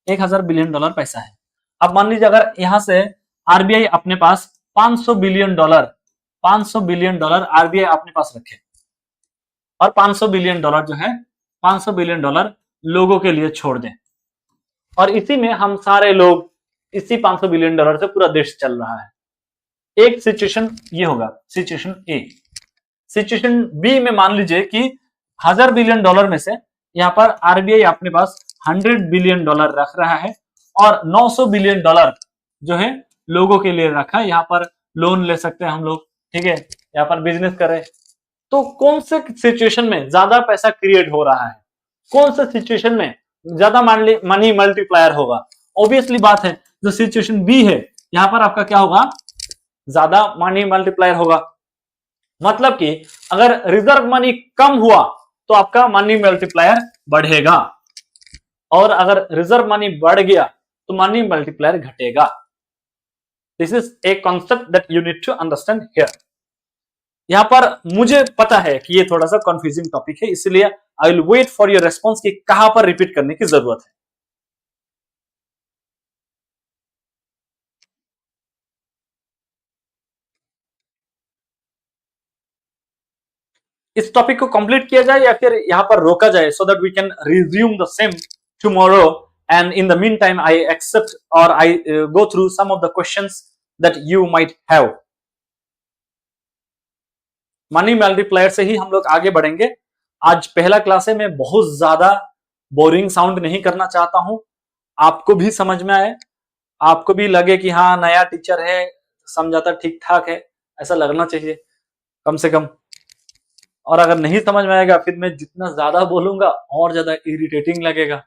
1000 बिलियन डॉलर पैसा है। अब मान लीजिए अगर यहां से आरबीआई अपने पास 500 billion dollar, 500 billion dollar RBI अपने पास रखे, और 500 बिलियन डॉलर जो है, 500 बिलियन डॉलर लोगों के लिए छोड़ दें, और इसी में हम सारे लोग, इसी 500 बिलियन डॉलर से पूरा देश चल रहा है। एक सिचुएशन ये होगा, सिचुएशन ए। सिचुएशन बी में मान लीजिए कि 1000 बिलियन डॉलर में से यहां पर आरबीआई अपने पास 100 बिलियन डॉलर रख रहा है और 900 बिलियन डॉलर जो है लोगों के लिए रखा है। यहां पर लोन ले सकते हैं हम लोग, ठीक है, यहां पर बिजनेस करें। तो कौन से सिचुएशन में ज्यादा पैसा क्रिएट हो रहा है, कौन से सिचुएशन में ज्यादा मनी मल्टीप्लायर होगा? ऑब्वियसली बात है, जो सिचुएशन बी है, यहां पर आपका क्या होगा, ज्यादा मनी मल्टीप्लायर होगा। मतलब कि अगर रिजर्व मनी कम हुआ तो आपका मनी मल्टीप्लायर बढ़ेगा, और अगर रिजर्व मनी बढ़ गया तो मनी मल्टीप्लायर घटेगा। This is a concept that you need to understand here. यहां पर मुझे पता है कि ये थोड़ा सा कंफ्यूजिंग टॉपिक है, इसलिए I will wait for your response कि कहां पर रिपीट करने की जरूरत है। इस टॉपिक को कंप्लीट किया जाए या फिर यहां पर रोका जाए, so that we can resume the same tomorrow, and in the mean time I except or I go through some of the questions that you might have. Money multiplier से ही हम लोग आगे बढ़ेंगे। आज पहला क्लास है, मैं बहुत ज्यादा बोरिंग साउंड नहीं करना चाहता हूं, आपको भी समझ में आए, आपको भी लगे कि हाँ नया टीचर है, समझाता ठीक ठाक है, ऐसा लगना चाहिए कम से कम। और अगर नहीं समझ में आएगा फिर मैं जितना ज्यादा बोलूंगा और ज्यादा इरिटेटिंग लगेगा।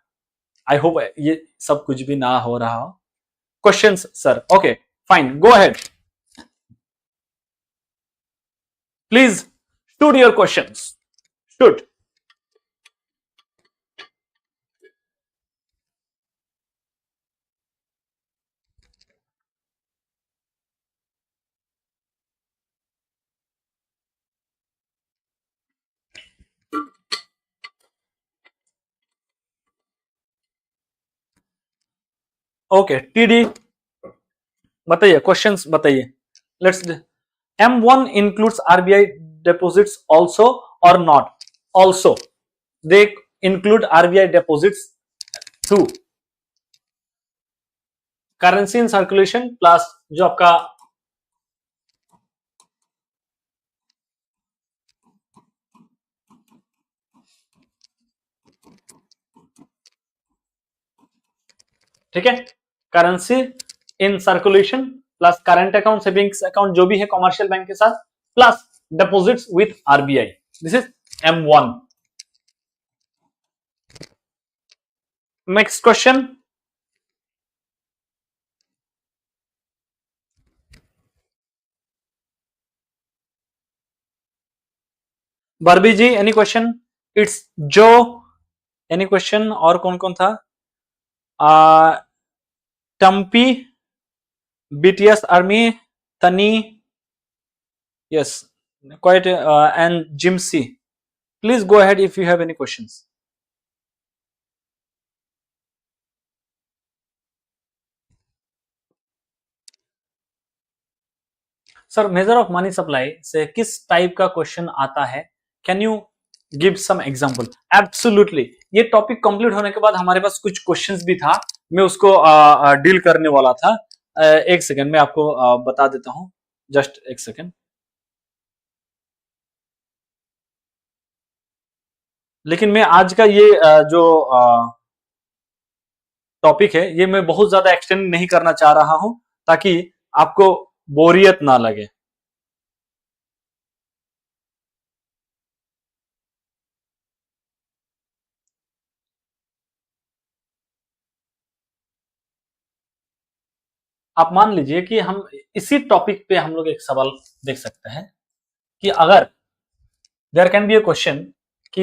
आई होप ये सब कुछ भी ना हो रहा हो। Questions sir, okay fine, go ahead please, shoot your questions, shoot. Okay TD बताइए, क्वेश्चंस बताइए। Let's, M1 includes RBI deposits also or not? Also, they include RBI deposits too. Currency in circulation plus जो आपका ठीक है, currency in circulation plus current account, savings account जो भी है commercial bank के साथ, plus deposits with RBI, this is M1। Next question, Barbie ji any question? It's जो एनी क्वेश्चन? और कौन कौन था? टम्पी, BTS आर्मी, तनी, yes, quite, and Jimsy, please go ahead if you have any questions. Sir measure of money supply से किस type का क्वेश्चन आता है, can you give some example? Absolutely, ये टॉपिक कंप्लीट होने के बाद हमारे पास कुछ क्वेश्चंस भी था, मैं उसको डील करने वाला था। एक सेकंड मैं आपको बता देता हूं, जस्ट एक सेकंड। लेकिन मैं आज का ये जो टॉपिक है ये मैं बहुत ज्यादा एक्सटेंड नहीं करना चाह रहा हूं, ताकि आपको बोरियत ना लगे। आप मान लीजिए कि हम इसी टॉपिक पे हम लोग एक सवाल देख सकते हैं कि अगर there can be a question कि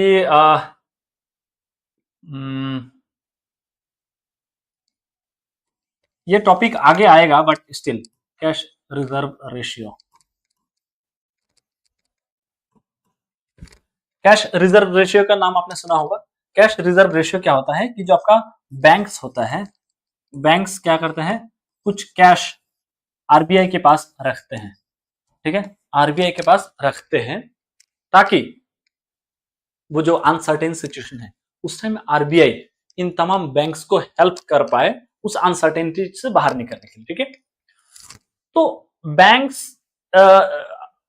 ये टॉपिक आगे आएगा but still, cash reserve ratio, cash reserve ratio का नाम आपने सुना होगा। कैश रिजर्व रेशियो क्या होता है कि जो आपका बैंक्स होता है, बैंक्स क्या करते हैं, कुछ कैश आरबीआई के पास रखते हैं, ठीक है, आरबीआई के पास रखते हैं ताकि वो जो अनसर्टेन सिचुएशन है उस टाइम आरबीआई इन तमाम बैंक्स को हेल्प कर पाए उस अनसर्टेनिटी से बाहर निकलने के लिए, ठीक है। तो बैंक्स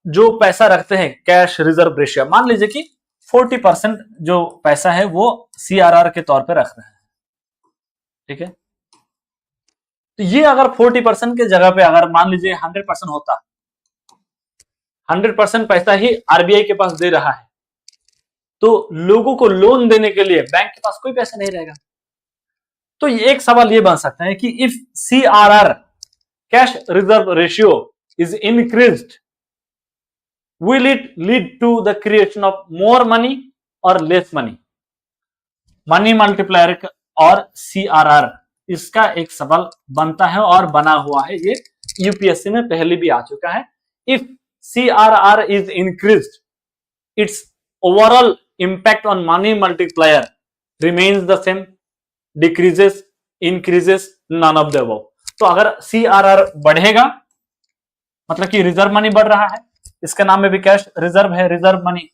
जो पैसा रखते हैं कैश रिजर्व रेशियो, मान लीजिए कि 40% जो पैसा है वो सीआरआर के तौर पे रख रहे हैं, ठीक है। तो ये अगर 40% के जगह पे अगर मान लीजिए 100% होता, 100% पैसा ही आरबीआई के पास दे रहा है, तो लोगों को लोन देने के लिए बैंक के पास कोई पैसा नहीं रहेगा। तो एक सवाल ये बन सकता है कि if CRR, cash reserve ratio, is increased, will it lead to the creation of more money or less money? Money multiplier और सीआरआर, इसका एक सवाल बनता है और बना हुआ है, ये यूपीएससी में पहले भी आ चुका है। If CRR is increased, its overall impact on money multiplier remains the same, decreases, increases, none of the above. तो अगर CRR बढ़ेगा मतलब कि रिजर्व मनी बढ़ रहा है, इसका नाम में भी कैश रिजर्व है, रिजर्व मनी,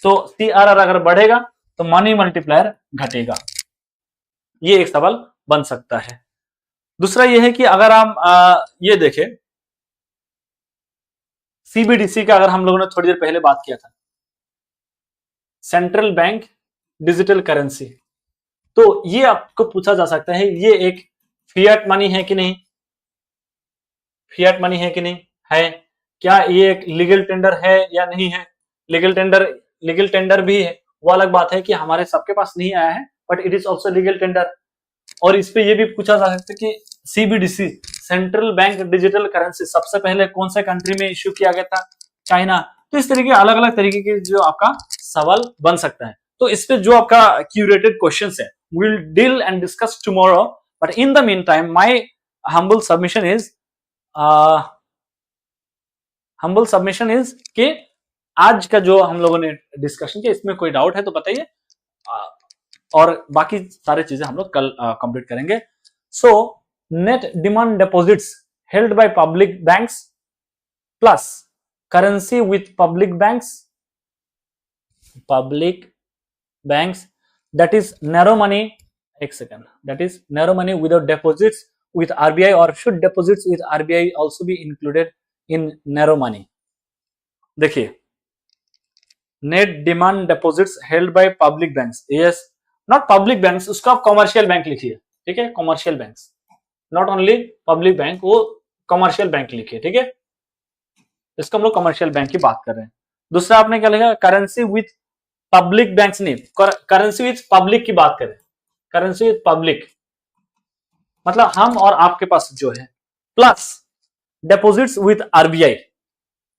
तो CRR अगर बढ़ेगा तो मनी मल्टीप्लायर घटेगा। ये एक सवाल बन सकता है। दूसरा ये है कि अगर हम ये देखें CBDC का, अगर हम लोगों ने थोड़ी देर पहले बात किया था, सेंट्रल बैंक डिजिटल करेंसी, तो ये आपको पूछा जा सकता है ये एक फिएट मनी है कि नहीं, फिएट मनी है कि नहीं है, क्या ये एक लीगल टेंडर है या नहीं है। लीगल टेंडर भी है, वो अलग बात है कि हमारे सबके पास नहीं आया है, but it is also legal tender. और इस पे ये भी पूछा जा सकता है कि CBDC central bank digital currency सबसे पहले कौन से कंट्री में इश्यू किया गया था, चाइना। तो इस तरीके अलग अलग तरीके के जो आपका सवाल बन सकता है। तो इस पे जो आपका क्यूरेटेड क्वेश्चंस है we'll deal and discuss tomorrow, but in the meantime my humble submission is कि आज का जो हम लोगों ने डिस्कशन किया इसमें कोई डाउट है तो बताइए, और बाकी सारी चीजें हम लोग कल कंप्लीट करेंगे। So net demand deposits held by public banks plus currency with public banks that is narrow money, एक second, that is narrow money without deposits with RBI, or should deposits with RBI also be included in narrow money। देखिए net demand deposits held by public banks, yes not public banks, उसको आप commercial bank लिखिए, ठीक है, commercial banks, not only public bank, वो commercial bank लिखिए, ठीक है, इसको हम लोग कॉमर्शियल बैंक की बात कर रहे हैं। दूसरा आपने क्या लिखा, करेंसी विथ पब्लिक बैंक्स नहीं, करेंसी विथ पब्लिक की बात करें, करेंसी विथ पब्लिक मतलब हम और आपके पास जो है, plus deposits with RBI,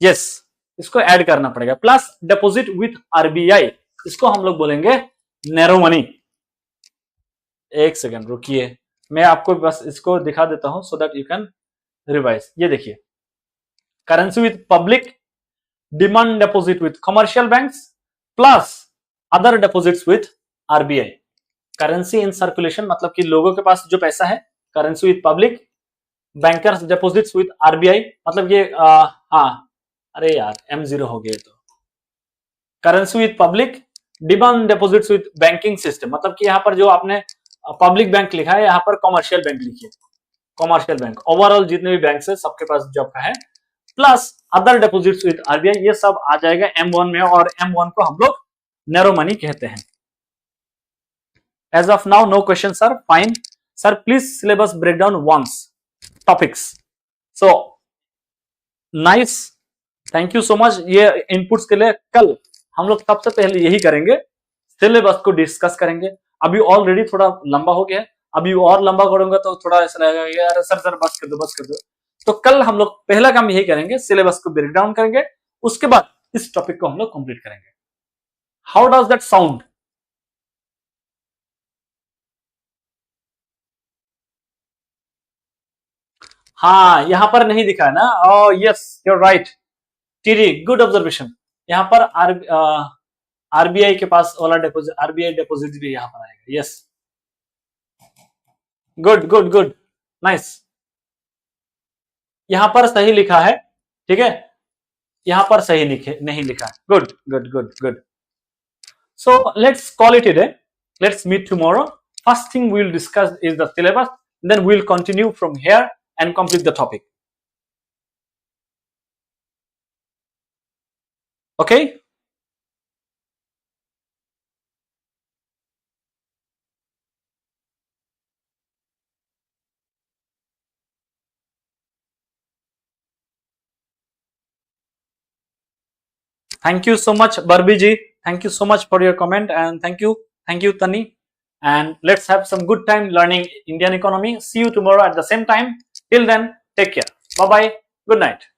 yes इसको ऐड करना पड़ेगा, प्लस डिपॉजिट विथ RBI, इसको हम लोग बोलेंगे नैरो मनी। एक सेकंड रुकिए, मैं आपको बस इसको दिखा देता हूं so that you can revise. ये देखिए, currency with public, demand deposit with commercial banks plus other deposits with RBI। Currency in circulation मतलब कि लोगों के पास जो पैसा है, currency with public, bankers deposits with RBI मतलब ये हाँ, अरे यार M0 हो गया, तो currency with public, demand deposits with banking system मतलब कि यहाँ पर जो आपने पब्लिक बैंक लिखा है यहाँ पर कॉमर्शियल बैंक लिखिए, कॉमर्शियल बैंक, ओवरऑल जितने भी बैंक है सबके पास जो आपका है, plus other deposits with RBI, ये सब आ जाएगा M1 में, और M1 को हम लोग नैरो मनी कहते हैं। As of now no question sir, fine sir, please syllabus break down once topics. So nice, thank you so much. ये इनपुट्स के लिए कल हम लोग सबसे पहले यही करेंगे, सिलेबस को डिस्कस करेंगे। अभी ऑलरेडी थोड़ा लंबा हो गया है, अभी और लंबा करूंगा तो थोड़ा ऐसा लगेगा यार सर बस कर दो। तो कल हम लोग पहला काम यही करेंगे, सिलेबस को ब्रेक डाउन करेंगे, उसके बाद इस टॉपिक को हम लोग कंप्लीट करेंगे। How does that sound? हाँ, यहां पर नहीं दिखा है ना, oh yes you are right, TD good observation. यहाँ पर RBI के पास वाला डिपॉजिट, RBI डिपॉजिट भी यहाँ पर आएगा, यस गुड नाइस। यहां पर सही लिखा है, ठीक है, यहां पर सही नहीं लिखा है, good. So let's call it a day. Let's meet tomorrow. First thing we'll discuss is the syllabus. Then we'll continue from here and complete the topic. Okay? Thank you so much, Barbie ji. Thank you so much for your comment, and thank you, Tani. And let's have some good time learning Indian economy. See you tomorrow at the same time. Till then, take care. Bye bye. Good night.